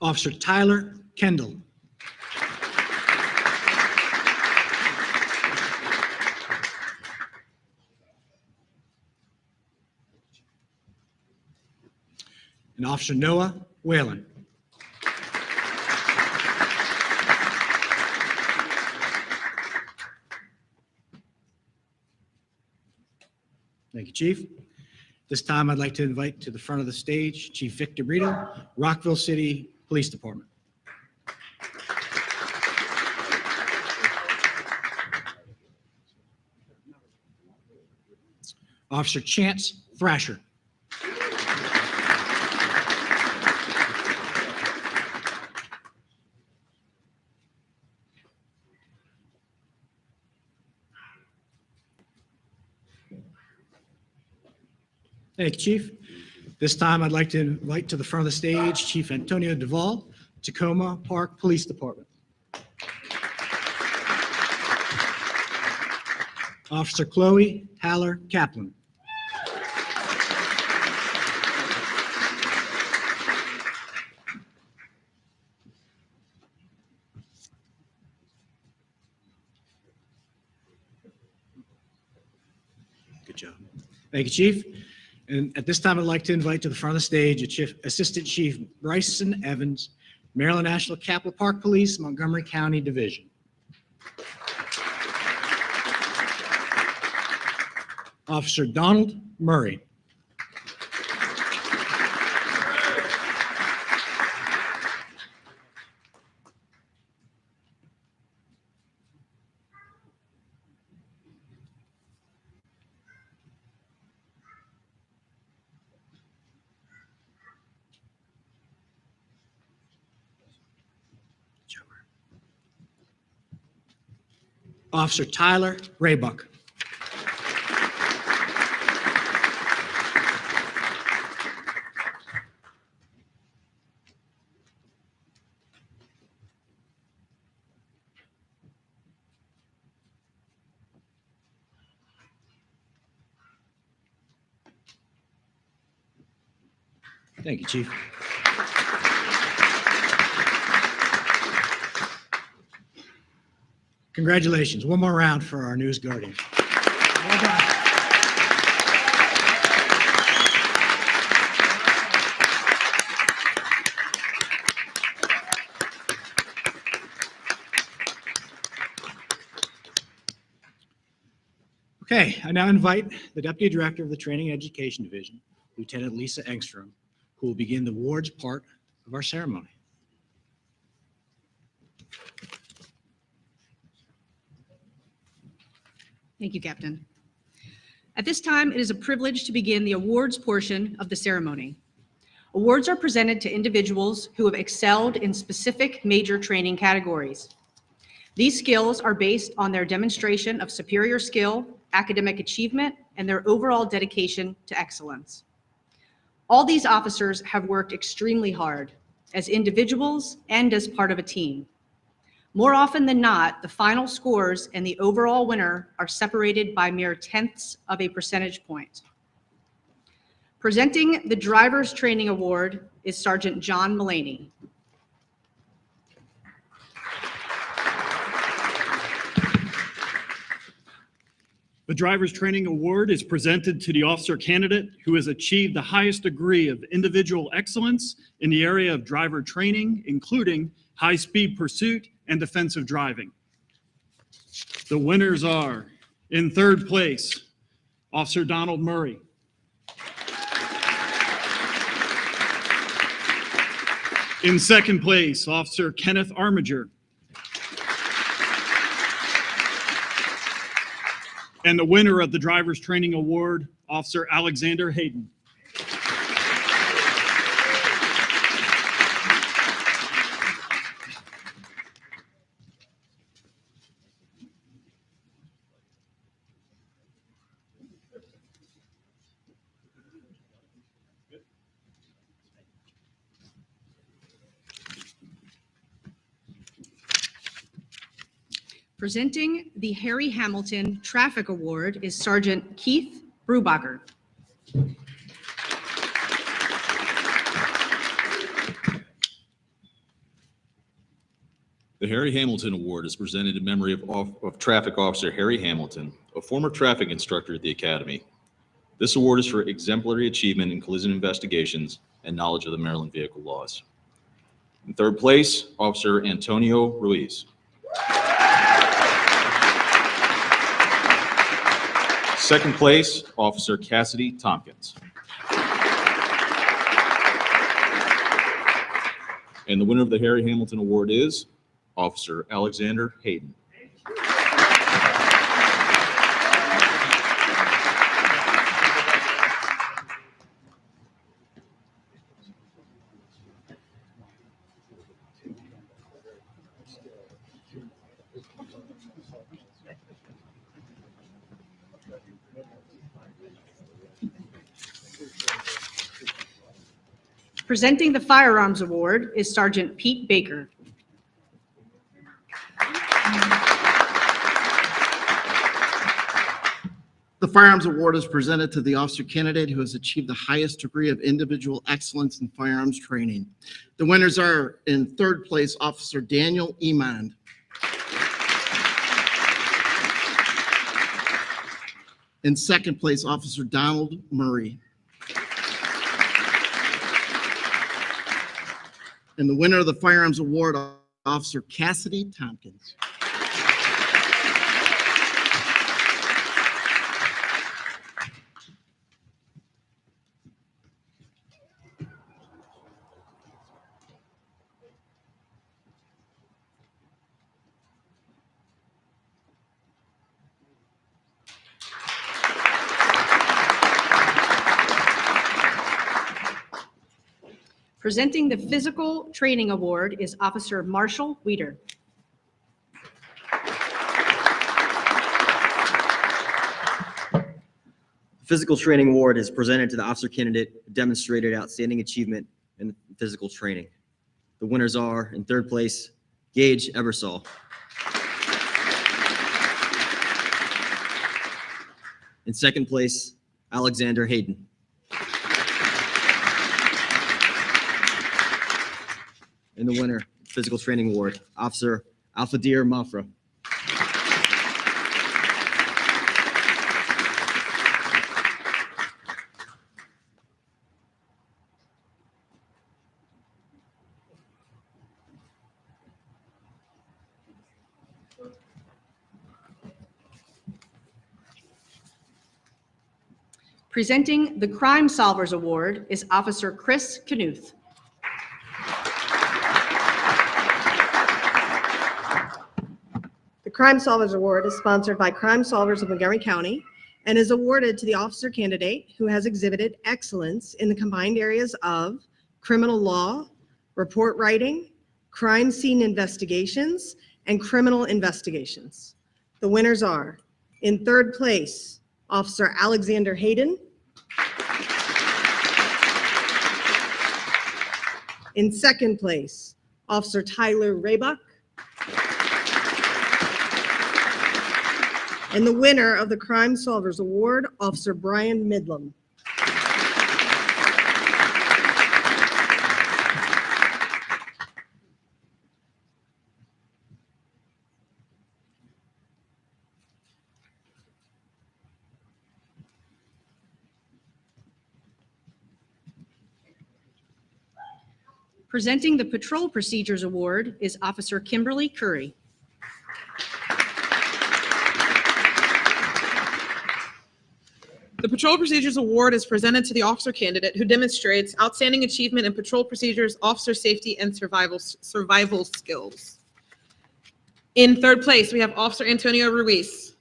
[SPEAKER 1] Officer Tyler Kendall. And Officer Noah Whalen. Thank you, Chief. This time I'd like to invite to the front of the stage Chief Victor Brito, Rockville City Police Department. Officer Chance Thrasher. Thank you, Chief. This time, I'd like to invite to the front of the stage Chief Antonio Duvall, Tacoma Park Police Department. Officer Chloe Haller Kaplan. Good job. Thank you, Chief. And at this time, I'd like to invite to the front of the stage Assistant Chief Bryson Evans, Maryland National Capital Park Police, Montgomery County Division. Officer Donald Murray. Officer Tyler Raybuck. Thank you, Chief. Congratulations. One more round for our newest guardian. Well done. Okay, I now invite the Deputy Director of the Training and Education Division, Lieutenant Lisa Engstrom, who will begin the awards part of our ceremony.
[SPEAKER 12] Thank you, Captain. At this time, it is a privilege to begin the awards portion of the ceremony. Awards are presented to individuals who have excelled in specific major training categories. These skills are based on their demonstration of superior skill, academic achievement, and their overall dedication to excellence. All these officers have worked extremely hard as individuals and as part of a team. More often than not, the final scores and the overall winner are separated by mere tenths of a percentage point. Presenting the Driver's Training Award is Sergeant John Mullaney.
[SPEAKER 13] The Driver's Training Award is presented to the officer candidate who has achieved the highest degree of individual excellence in the area of driver training, including high-speed pursuit and defensive driving. The winners are, in third place, Officer Donald Murray. In second place, Officer Kenneth Armiger. And the winner of the Driver's Training Award, Officer Alexander Hayden.
[SPEAKER 12] Presenting the Harry Hamilton Traffic Award is Sergeant Keith Brubacher.
[SPEAKER 14] The Harry Hamilton Award is presented in memory of Traffic Officer Harry Hamilton, a former traffic instructor at the Academy. This award is for exemplary achievement in collision investigations and knowledge of the Maryland vehicle laws. In third place, Officer Antonio Ruiz. Second place, Officer Cassidy Tompkins. And the winner of the Harry Hamilton Award is Officer Alexander Hayden.
[SPEAKER 12] Presenting the Firearms Award is Sergeant Pete Baker.
[SPEAKER 15] The Firearms Award is presented to the officer candidate who has achieved the highest degree of individual excellence in firearms training. The winners are, in third place, Officer Daniel Emond. In second place, Officer Donald Murray. And the winner of the Firearms Award, Officer Cassidy Tompkins.
[SPEAKER 12] Presenting the Physical Training Award is Officer Marshall Weeder.
[SPEAKER 16] The Physical Training Award is presented to the officer candidate who demonstrated outstanding achievement in physical training. The winners are, in third place, Gage Ebersol. In second place, Alexander Hayden. And the winner, Physical Training Award, Officer Alfadir Mafra.
[SPEAKER 12] Presenting the Crime Solvers Award is Officer Chris Knuth.
[SPEAKER 17] The Crime Solvers Award is sponsored by Crime Solvers of Montgomery County and is awarded to the officer candidate who has exhibited excellence in the combined areas of criminal law, report writing, crime scene investigations, and criminal investigations. The winners are, in third place, Officer Alexander Hayden. In second place, Officer Tyler Raybuck. And the winner of the Crime Solvers Award, Officer Brian Midlam.
[SPEAKER 12] Presenting the Patrol Procedures Award is Officer Kimberly Curry.
[SPEAKER 3] The Patrol Procedures Award is presented to the officer candidate who demonstrates outstanding achievement in patrol procedures, officer safety, and survival skills. In third place, we have Officer Antonio Ruiz.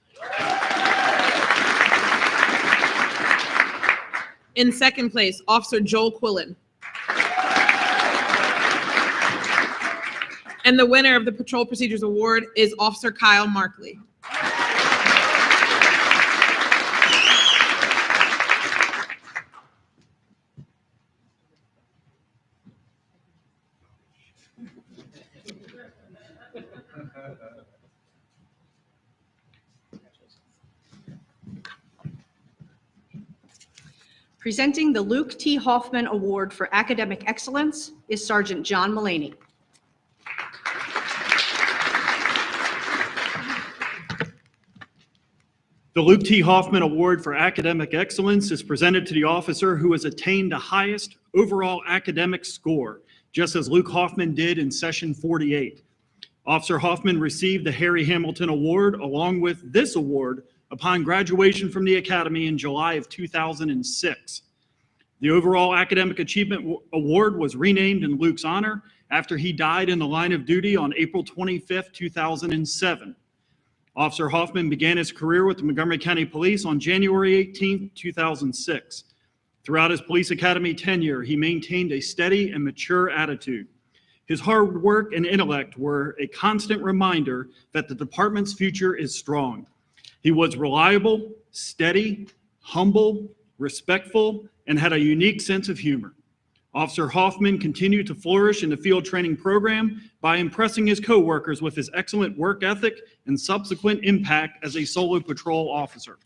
[SPEAKER 3] In second place, Officer Joel Quillen. And the winner of the Patrol Procedures Award is Officer Kyle Markley.
[SPEAKER 12] Presenting the Luke T. Hoffman Award for Academic Excellence is Sergeant John Mullaney.
[SPEAKER 13] The Luke T. Hoffman Award for Academic Excellence is presented to the officer who has attained the highest overall academic score, just as Luke Hoffman did in Session 48. Officer Hoffman received the Harry Hamilton Award along with this award upon graduation from the Academy in July of 2006. The overall Academic Achievement Award was renamed in Luke's honor after he died in the line of duty on April 25, 2007. Officer Hoffman began his career with the Montgomery County Police on January 18, 2006. Throughout his police academy tenure, he maintained a steady and mature attitude. His hard work and intellect were a constant reminder that the department's future is strong. He was reliable, steady, humble, respectful, and had a unique sense of humor. Officer Hoffman continued to flourish in the field training program by impressing his coworkers with his excellent work ethic and subsequent impact as a solo patrol officer.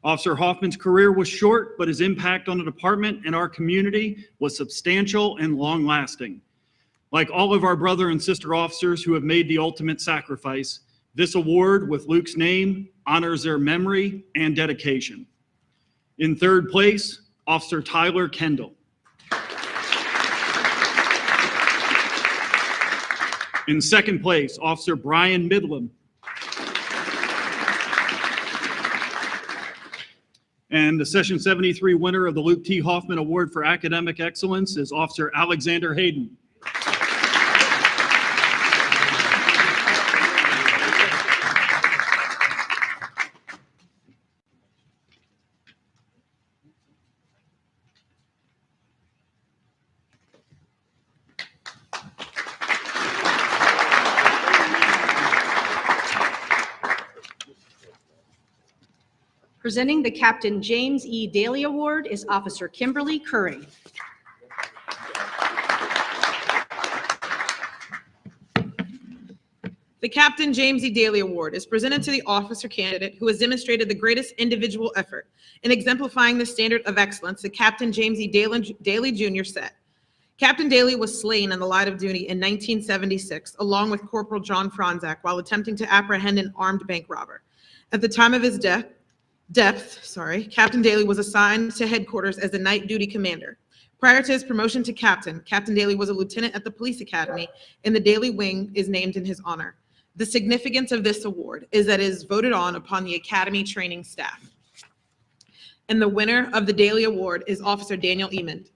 [SPEAKER 13] Officer Hoffman's career was short, but his impact on the department and our community was substantial and long-lasting. Like all of our brother and sister officers who have made the ultimate sacrifice, this award with Luke's name honors their memory and dedication. In third place, Officer Tyler Kendall. In second place, Officer Brian Midlam. And the Session 73 winner of the Luke T. Hoffman Award for Academic Excellence is Officer Alexander Hayden.
[SPEAKER 12] Presenting the Captain James E. Daly Award is Officer Kimberly Curry.
[SPEAKER 3] The Captain James E. Daly Award is presented to the officer candidate who has demonstrated the greatest individual effort in exemplifying the standard of excellence that Captain James E. Daly Jr. set. Captain Daly was slain in the line of duty in 1976, along with Corporal John Franzak, while attempting to apprehend an armed bank robber. At the time of his death, Captain Daly was assigned to headquarters as the night duty commander. Prior to his promotion to captain, Captain Daly was a lieutenant at the police academy, and the Daly Wing is named in his honor. The significance of this award is that it is voted on upon the academy training staff. And the winner of the Daly Award is Officer Daniel Emond.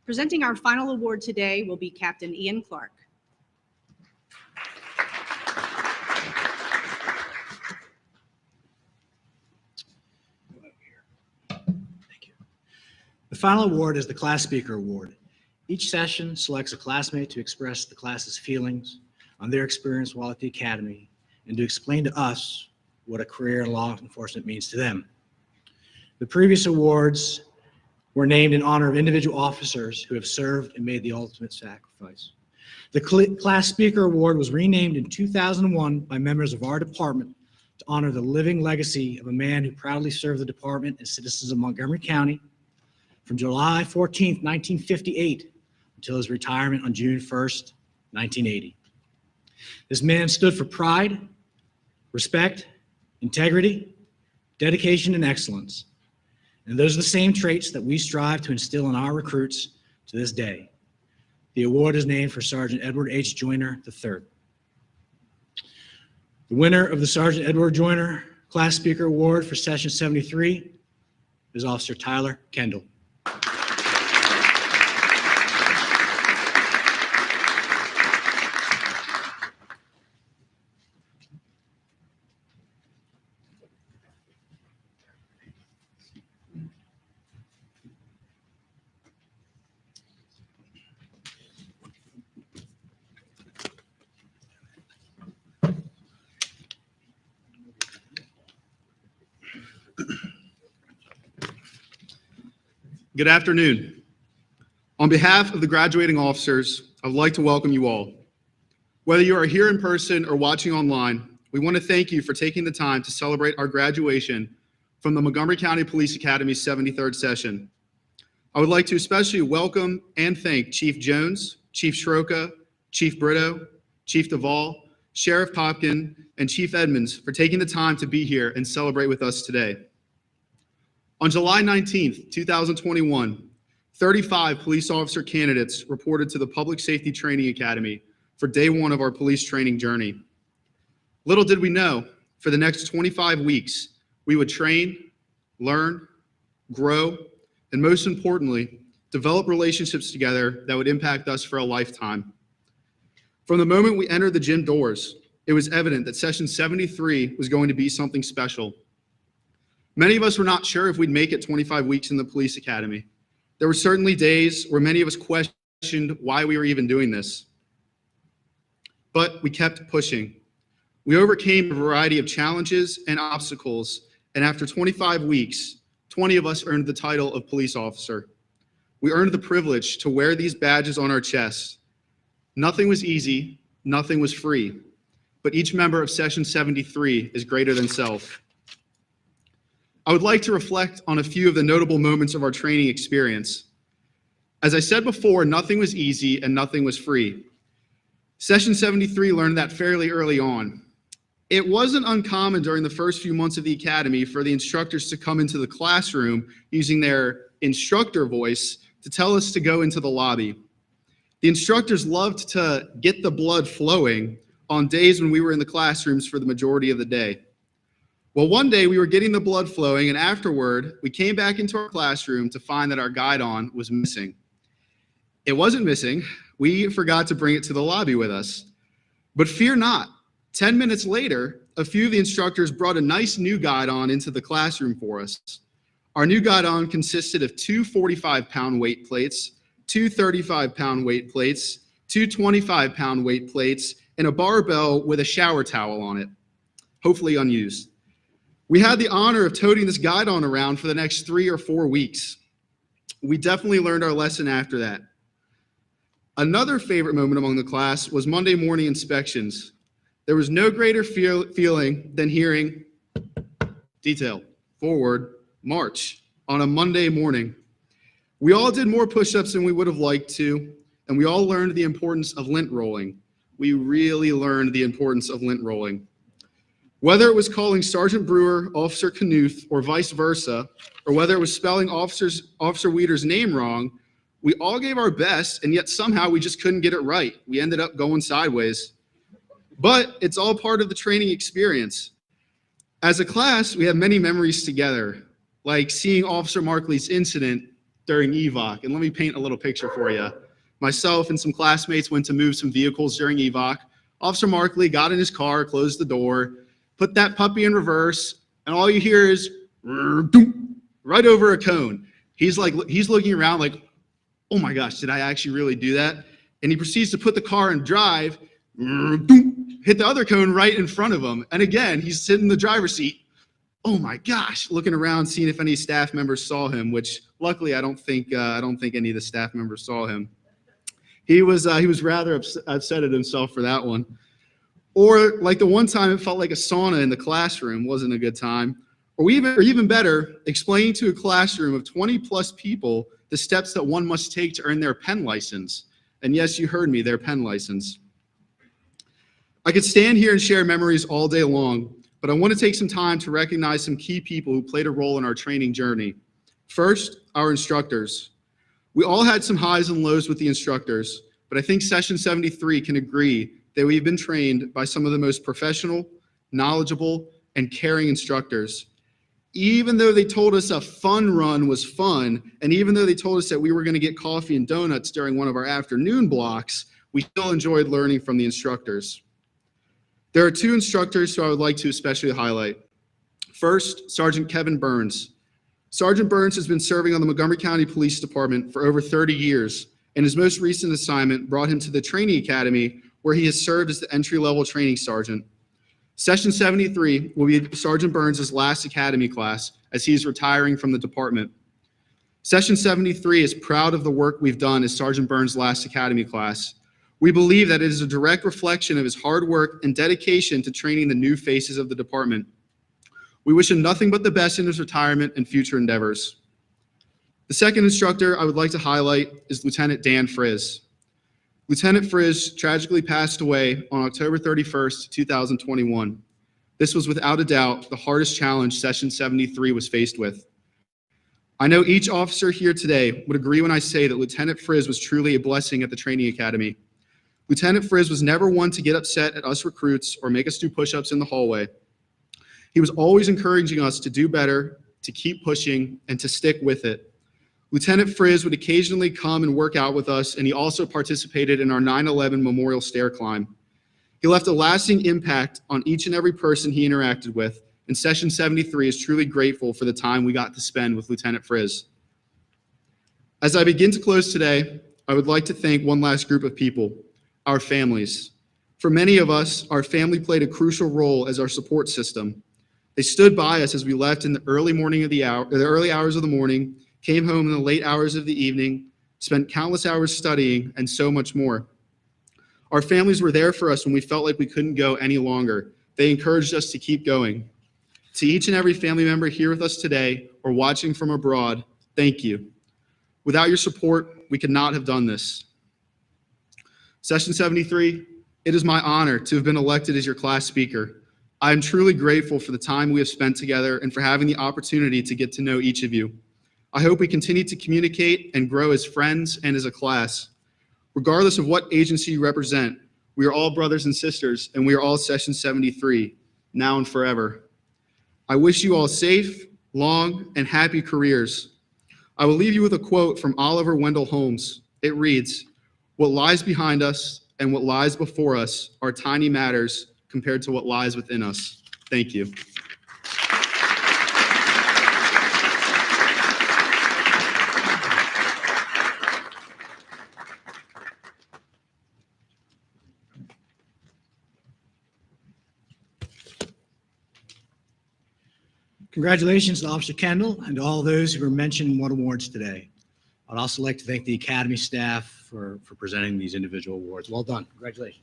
[SPEAKER 12] Presenting our final award today will be Captain Ian Clark.
[SPEAKER 1] The final award is the Class Speaker Award. Each session selects a classmate to express the class's feelings on their experience while at the academy and to explain to us what a career in law enforcement means to them. The previous awards were named in honor of individual officers who have served and made the ultimate sacrifice. The Class Speaker Award was renamed in 2001 by members of our department to honor the living legacy of a man who proudly served the department and citizens of Montgomery County from July 14th, 1958 until his retirement on June 1st, 1980. This man stood for pride, respect, integrity, dedication, and excellence. And those are the same traits that we strive to instill in our recruits to this day. The award is named for Sergeant Edward H. Joyner III. The winner of the Sergeant Edward Joyner Class Speaker Award for Session 73 is Officer Tyler Kendall.
[SPEAKER 18] Good afternoon. On behalf of the graduating officers, I would like to welcome you all. Whether you are here in person or watching online, we want to thank you for taking the time to celebrate our graduation from the Montgomery County Police Academy's 73rd session. I would like to especially welcome and thank Chief Jones, Chief Schroka, Chief Brito, Chief Duvall, Sheriff Popkin, and Chief Edmonds for taking the time to be here and celebrate with us today. On July 19th, 2021, 35 police officer candidates reported to the Public Safety Training Academy for day one of our police training journey. Little did we know, for the next 25 weeks, we would train, learn, grow, and most importantly, develop relationships together that would impact us for a lifetime. From the moment we entered the gym doors, it was evident that Session 73 was going to be something special. Many of us were not sure if we'd make it 25 weeks in the police academy. There were certainly days where many of us questioned why we were even doing this. But we kept pushing. We overcame a variety of challenges and obstacles, and after 25 weeks, 20 of us earned the title of police officer. We earned the privilege to wear these badges on our chests. Nothing was easy, nothing was free, but each member of Session 73 is greater than self. I would like to reflect on a few of the notable moments of our training experience. As I said before, nothing was easy and nothing was free. Session 73 learned that fairly early on. It wasn't uncommon during the first few months of the academy for the instructors to come into the classroom using their instructor voice to tell us to go into the lobby. The instructors loved to get the blood flowing on days when we were in the classrooms for the majority of the day. Well, one day we were getting the blood flowing, and afterward, we came back into our classroom to find that our guidon was missing. It wasn't missing. We forgot to bring it to the lobby with us. But fear not. 10 minutes later, a few of the instructors brought a nice new guidon into the classroom for us. Our new guidon consisted of 2 45-pound weight plates, 2 35-pound weight plates, 2 25-pound weight plates, and a barbell with a shower towel on it, hopefully unused. We had the honor of toting this guidon around for the next 3 or 4 weeks. We definitely learned our lesson after that. Another favorite moment among the class was Monday morning inspections. There was no greater feeling than hearing detail, forward, march on a Monday morning. We all did more push-ups than we would have liked to, and we all learned the importance of lint rolling. We really learned the importance of lint rolling. Whether it was calling Sergeant Brewer Officer Knuth or vice versa, or whether it was spelling Officer Weeder's name wrong, we all gave our best, and yet somehow we just couldn't get it right. We ended up going sideways. But it's all part of the training experience. As a class, we have many memories together, like seeing Officer Markley's incident during EVOC. And let me paint a little picture for you. Myself and some classmates went to move some vehicles during EVOC. Officer Markley got in his car, closed the door, put that puppy in reverse, and all you hear is right over a cone. He's looking around like, oh my gosh, did I actually really do that? And he proceeds to put the car in drive, hit the other cone right in front of him. And again, he's sitting in the driver's seat. Oh my gosh, looking around, seeing if any staff members saw him, which luckily I don't think any of the staff members saw him. He was rather upset at himself for that one. Or like the one time it felt like a sauna in the classroom wasn't a good time. Or even better, explaining to a classroom of 20 plus people the steps that one must take to earn their pen license. And yes, you heard me, their pen license. I could stand here and share memories all day long, but I want to take some time to recognize some key people who played a role in our training journey. First, our instructors. We all had some highs and lows with the instructors, but I think Session 73 can agree that we've been trained by some of the most professional, knowledgeable, and caring instructors. Even though they told us a fun run was fun, and even though they told us that we were going to get coffee and donuts during one of our afternoon blocks, we still enjoyed learning from the instructors. There are 2 instructors who I would like to especially highlight. First, Sergeant Kevin Burns. Sergeant Burns has been serving on the Montgomery County Police Department for over 30 years, and his most recent assignment brought him to the Training Academy, where he has served as the entry-level training sergeant. Session 73 will be Sergeant Burns' last academy class, as he is retiring from the department. Session 73 is proud of the work we've done as Sergeant Burns' last academy class. We believe that it is a direct reflection of his hard work and dedication to training the new faces of the department. We wish him nothing but the best in his retirement and future endeavors. The second instructor I would like to highlight is Lieutenant Dan Frizz. Lieutenant Frizz tragically passed away on October 31st, 2021. This was without a doubt the hardest challenge Session 73 was faced with. I know each officer here today would agree when I say that Lieutenant Frizz was truly a blessing at the training academy. Lieutenant Frizz was never one to get upset at us recruits or make us do push-ups in the hallway. He was always encouraging us to do better, to keep pushing, and to stick with it. Lieutenant Frizz would occasionally come and work out with us, and he also participated in our 9/11 memorial stair climb. He left a lasting impact on each and every person he interacted with, and Session 73 is truly grateful for the time we got to spend with Lieutenant Frizz. As I begin to close today, I would like to thank one last group of people, our families. For many of us, our family played a crucial role as our support system. They stood by us as we left in the early hours of the morning, came home in the late hours of the evening, spent countless hours studying, and so much more. Our families were there for us when we felt like we couldn't go any longer. They encouraged us to keep going. To each and every family member here with us today or watching from abroad, thank you. Without your support, we could not have done this. Session 73, it is my honor to have been elected as your class speaker. I am truly grateful for the time we have spent together and for having the opportunity to get to know each of you. I hope we continue to communicate and grow as friends and as a class. Regardless of what agency you represent, we are all brothers and sisters, and we are all Session 73, now and forever. I wish you all safe, long, and happy careers. I will leave you with a quote from Oliver Wendell Holmes. It reads, "What lies behind us and what lies before us are tiny matters compared to what lies within us." Thank you.
[SPEAKER 1] Congratulations to Officer Kendall and to all those who were mentioned and won awards today. I'd also like to thank the Academy staff for presenting these individual awards. Well done. Congratulations.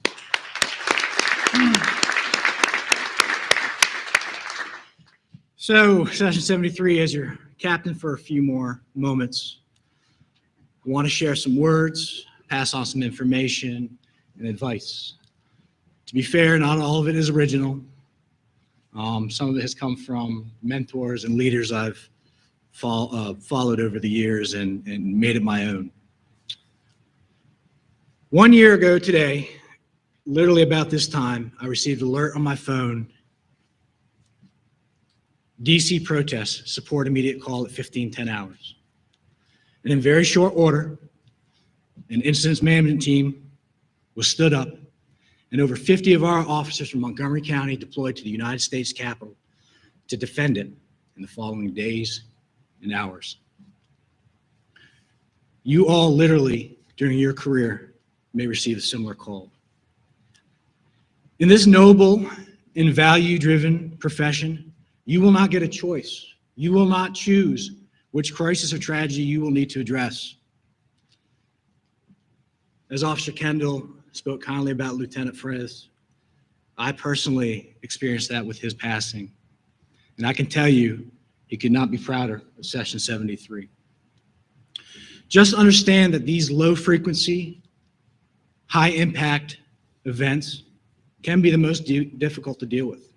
[SPEAKER 1] So, Session 73, as your captain for a few more moments, I want to share some words, pass on some information and advice. To be fair, not all of it is original. Some of it has come from mentors and leaders I've followed over the years and made it my own. 1 year ago today, literally about this time, I received an alert on my phone. DC protests, support immediate call at 15:10 hours. And in very short order, an incidents management team was stood up, and over 50 of our officers from Montgomery County deployed to the United States Capitol to defend it in the following days and hours. You all literally, during your career, may receive a similar call. In this noble and value-driven profession, you will not get a choice. You will not choose which crisis or tragedy you will need to address. As Officer Kendall spoke kindly about Lieutenant Frizz, I personally experienced that with his passing. And I can tell you, he could not be prouder of Session 73. Just understand that these low frequency, high impact events can be the most difficult to deal with.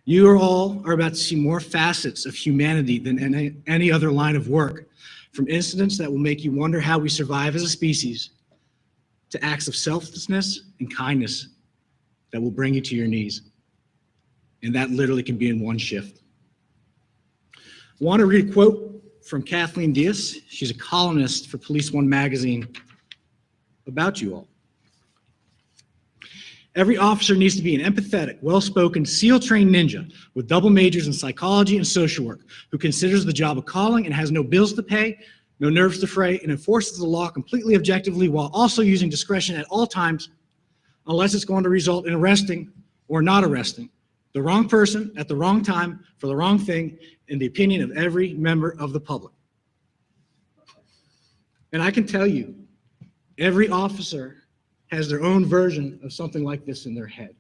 [SPEAKER 1] You all are about to see more facets of humanity than any other line of work, from incidents that will make you wonder how we survive as a species, to acts of selflessness and kindness that will bring you to your knees. And that literally can be in one shift. I want to read a quote from Kathleen Diaz. She's a columnist for Police One magazine about you all. Every officer needs to be an empathetic, well-spoken, SEAL-trained ninja with double majors in psychology and social work who considers the job a calling and has no bills to pay, no nerves to fray, and enforces the law completely objectively while also using discretion at all times, unless it's going to result in arresting or not arresting the wrong person at the wrong time for the wrong thing in the opinion of every member of the public. And I can tell you, every officer has their own version of something like this in their head.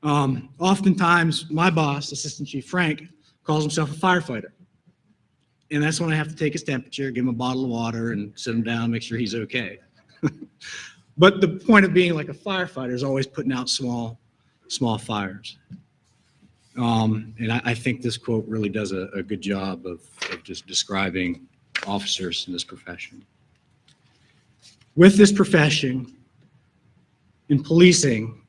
[SPEAKER 1] Oftentimes, my boss, Assistant Chief Frank, calls himself a firefighter. And that's when I have to take his temperature, give him a bottle of water, and sit him down, make sure he's okay. But the point of being like a firefighter is always putting out small fires. And I think this quote really does a good job of just describing officers in this profession. With this profession, in policing,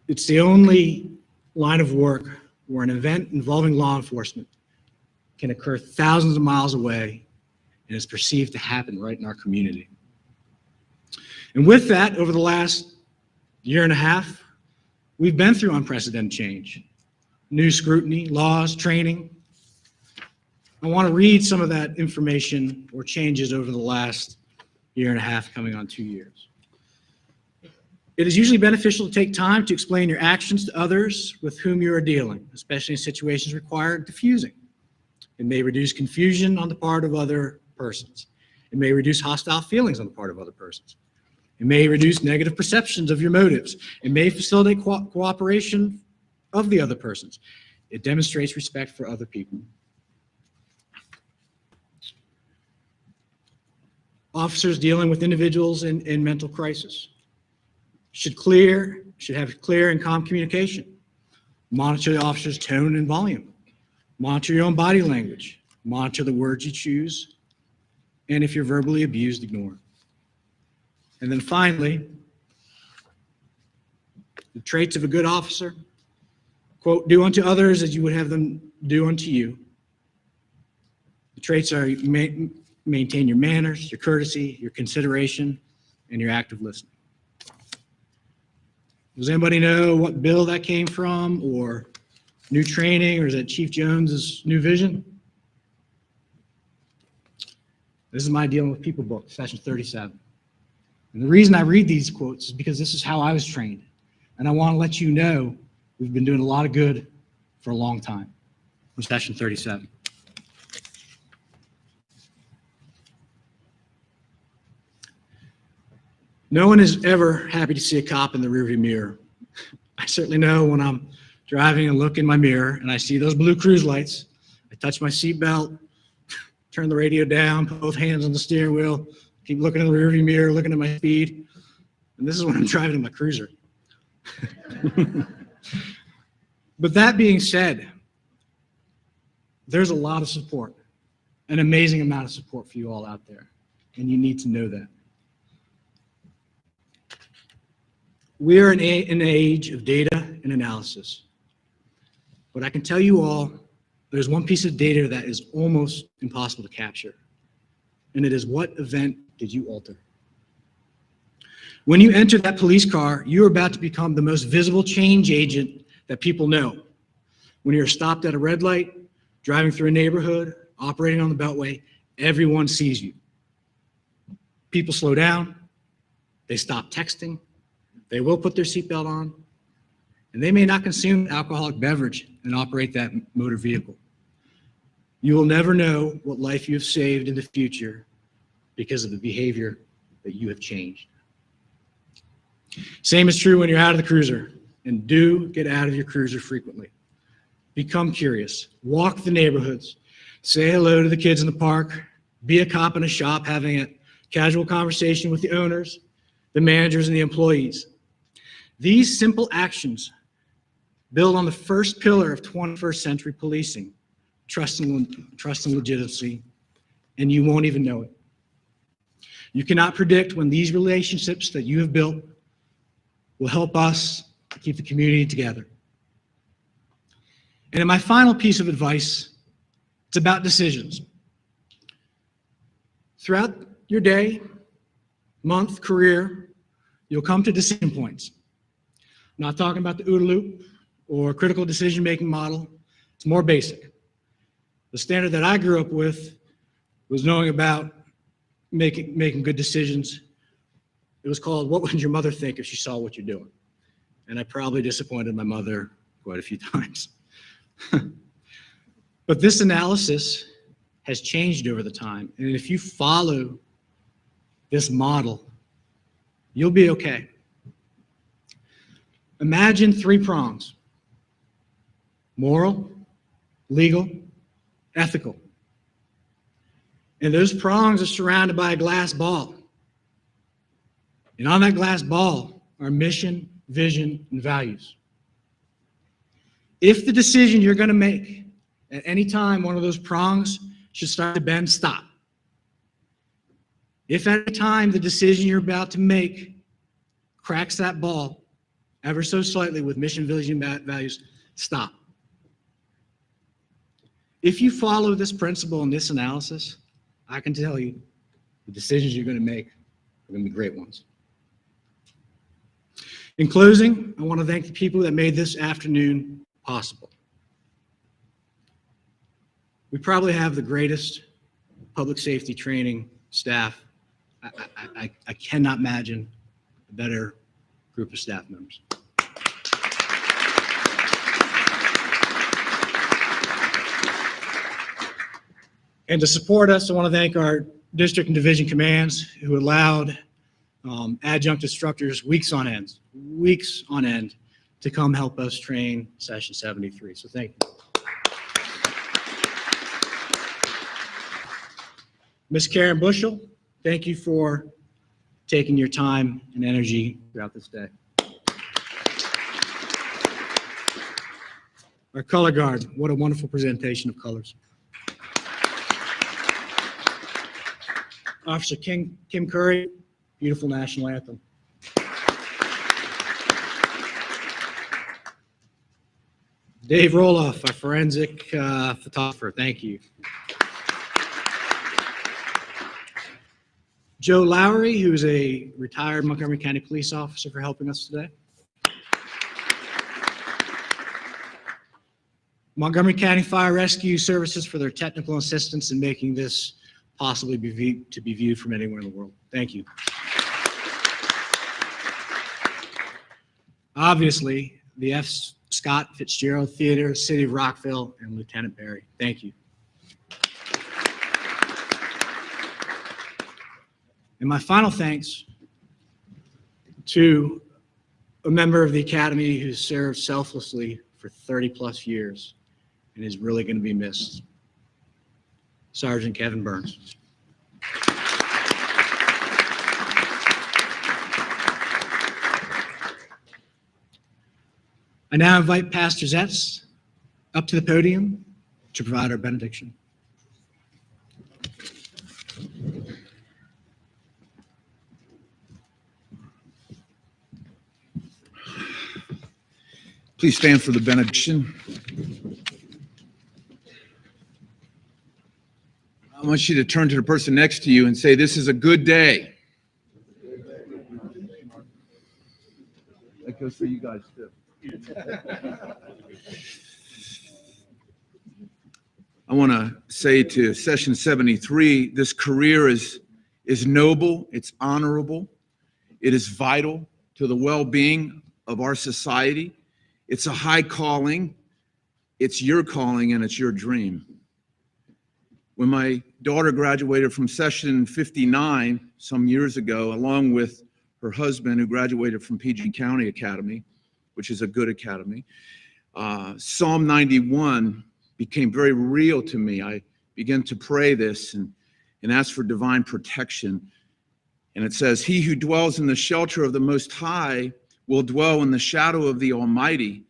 [SPEAKER 1] it's the only line of work where an event involving law enforcement can occur thousands of miles away and is perceived to happen right in our community. And with that, over the last year and a half, we've been through unprecedented change. New scrutiny, laws, training. I want to read some of that information or changes over the last year and a half, coming on 2 years. It is usually beneficial to take time to explain your actions to others with whom you are dealing, especially in situations requiring diffusing. It may reduce confusion on the part of other persons. It may reduce hostile feelings on the part of other persons. It may reduce negative perceptions of your motives. It may facilitate cooperation of the other persons. It demonstrates respect for other people. Officers dealing with individuals in mental crisis should have clear and calm communication. Monitor the officer's tone and volume. Monitor your own body language. Monitor the words you choose. And if you're verbally abused, ignore. And then finally, the traits of a good officer. Quote, do unto others as you would have them do unto you. The traits are maintain your manners, your courtesy, your consideration, and your active listening. Does anybody know what bill that came from, or new training, or is that Chief Jones's new vision? This is my Dealing with People book, Session 37. And the reason I read these quotes is because this is how I was trained. And I want to let you know we've been doing a lot of good for a long time from Session 37. No one is ever happy to see a cop in the rearview mirror. I certainly know when I'm driving and look in my mirror and I see those blue cruise lights, I touch my seatbelt, turn the radio down, put both hands on the steering wheel, keep looking in the rearview mirror, looking at my speed. And this is when I'm driving in my cruiser. But that being said, there's a lot of support, an amazing amount of support for you all out there, and you need to know that. We are in an age of data and analysis, but I can tell you all, there's one piece of data that is almost impossible to capture, and it is what event did you alter? When you enter that police car, you're about to become the most visible change agent that people know. When you're stopped at a red light, driving through a neighborhood, operating on the Beltway, everyone sees you. People slow down, they stop texting, they will put their seatbelt on, and they may not consume alcoholic beverage and operate that motor vehicle. You will never know what life you have saved in the future because of the behavior that you have changed. Same is true when you're out of the cruiser, and do get out of your cruiser frequently. Become curious, walk the neighborhoods, say hello to the kids in the park, be a cop in a shop having a casual conversation with the owners, the managers, and the employees. These simple actions build on the first pillar of 21st century policing, trust and legitimacy, and you won't even know it. You cannot predict when these relationships that you have built will help us to keep the community together. And in my final piece of advice, it's about decisions. Throughout your day, month, career, you'll come to decision points. I'm not talking about the OODA loop or critical decision-making model. It's more basic. The standard that I grew up with was knowing about making good decisions. It was called, what would your mother think if she saw what you're doing? And I probably disappointed my mother quite a few times. But this analysis has changed over the time. And if you follow this model, you'll be okay. Imagine 3 prongs: moral, legal, ethical. And those prongs are surrounded by a glass ball. And on that glass ball are mission, vision, and values. If the decision you're going to make at any time one of those prongs should start to bend, stop. If at a time the decision you're about to make cracks that ball ever so slightly with mission, vision, values, stop. If you follow this principle and this analysis, I can tell you the decisions you're going to make are going to be great ones. In closing, I want to thank the people that made this afternoon possible. We probably have the greatest public safety training staff. I cannot imagine a better group of staff members. And to support us, I want to thank our district and division commands who allowed adjunct instructors weeks on end to come help us train Session 73. So thank you. Ms. Karen Bushel, thank you for taking your time and energy throughout this day. Our color guard, what a wonderful presentation of colors. Officer Kim Curry, beautiful national anthem. Dave Roloff, our forensic photographer, thank you. Joe Lowry, who is a retired Montgomery County police officer, for helping us today. Montgomery County Fire Rescue Services for their technical assistance in making this possibly to be viewed from anywhere in the world. Thank you. Obviously, the F. Scott Fitzgerald Theater, City of Rockville, and Lieutenant Barry. Thank you. And my final thanks to a member of the Academy who served selflessly for 30 plus years and is really going to be missed. Sergeant Kevin Burns. I now invite Pastor Zetz up to the podium to provide our benediction.
[SPEAKER 4] Please stand for the benediction. I want you to turn to the person next to you and say, "This is a good day." That goes for you guys too. I want to say to Session 73, this career is noble, it's honorable, it is vital to the well-being of our society. It's a high calling, it's your calling, and it's your dream. When my daughter graduated from Session 59 some years ago, along with her husband who graduated from PG County Academy, which is a good academy, Psalm 91 became very real to me. I began to pray this and ask for divine protection. And it says, "He who dwells in the shelter of the Most High will dwell in the shadow of the Almighty.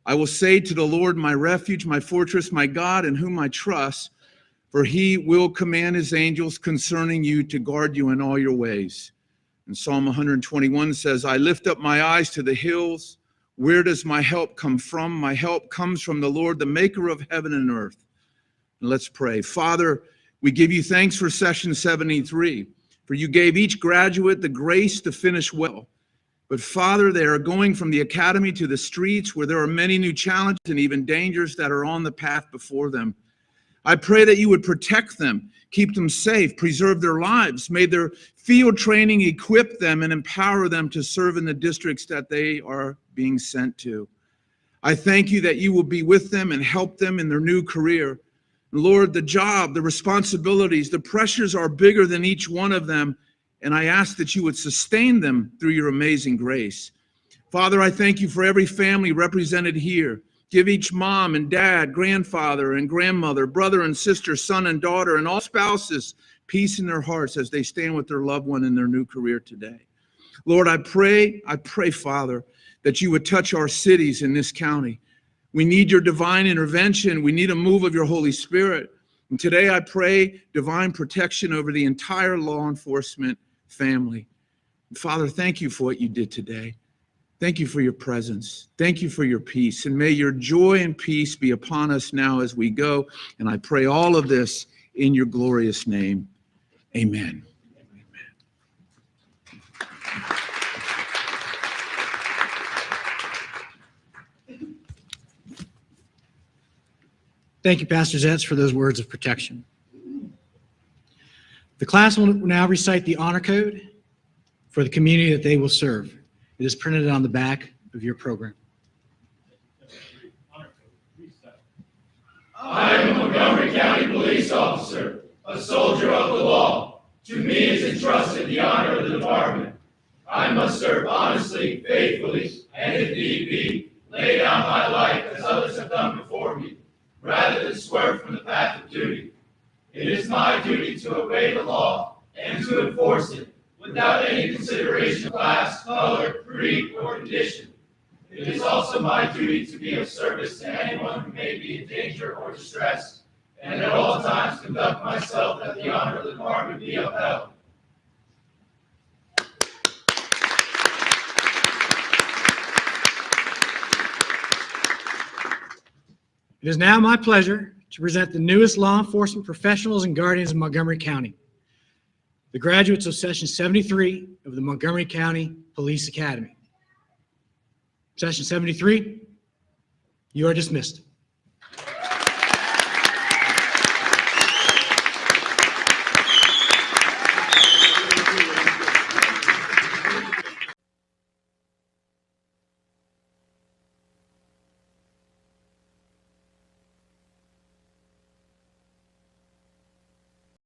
[SPEAKER 4] I will say to the Lord, my refuge, my fortress, my God, in whom I trust, for he will command his angels concerning you to guard you in all your ways." And Psalm 121 says, "I lift up my eyes to the hills. Where does my help come from? My help comes from the Lord, the maker of heaven and earth." And let's pray. Father, we give you thanks for Session 73, for you gave each graduate the grace to finish well. But Father, they are going from the academy to the streets where there are many new challenges and even dangers that are on the path before them. I pray that you would protect them, keep them safe, preserve their lives. May their field training equip them and empower them to serve in the districts that they are being sent to. I thank you that you will be with them and help them in their new career. Lord, the job, the responsibilities, the pressures are bigger than each one of them, and I ask that you would sustain them through your amazing grace. Father, I thank you for every family represented here. Give each mom and dad, grandfather and grandmother, brother and sister, son and daughter, and all spouses peace in their hearts as they stand with their loved one in their new career today. Lord, I pray, Father, that you would touch our cities in this county. We need your divine intervention. We need a move of your Holy Spirit. And today I pray divine protection over the entire law enforcement family. Father, thank you for what you did today. Thank you for your presence. Thank you for your peace. And may your joy and peace be upon us now as we go. And I pray all of this in your glorious name. Amen.
[SPEAKER 1] Thank you, Pastor Zetz, for those words of protection. The class will now recite the honor code for the community that they will serve. It is printed on the back of your program.
[SPEAKER 2] I am a Montgomery County Police Officer, a soldier of the law. To me is entrusted the honor of the department. I must serve honestly, faithfully, and if need be, lay down my life as others have done before me, rather than swerve from the path of duty. It is my duty to obey the law and to enforce it without any consideration of class, color, creed, or condition. It is also my duty to be of service to anyone who may be in danger or distress, and at all times conduct myself that the honor of the department be upheld.
[SPEAKER 1] It is now my pleasure to present the newest law enforcement professionals and guardians of Montgomery County, the graduates of Session 73 of the Montgomery County Police Academy. Session 73, you are dismissed.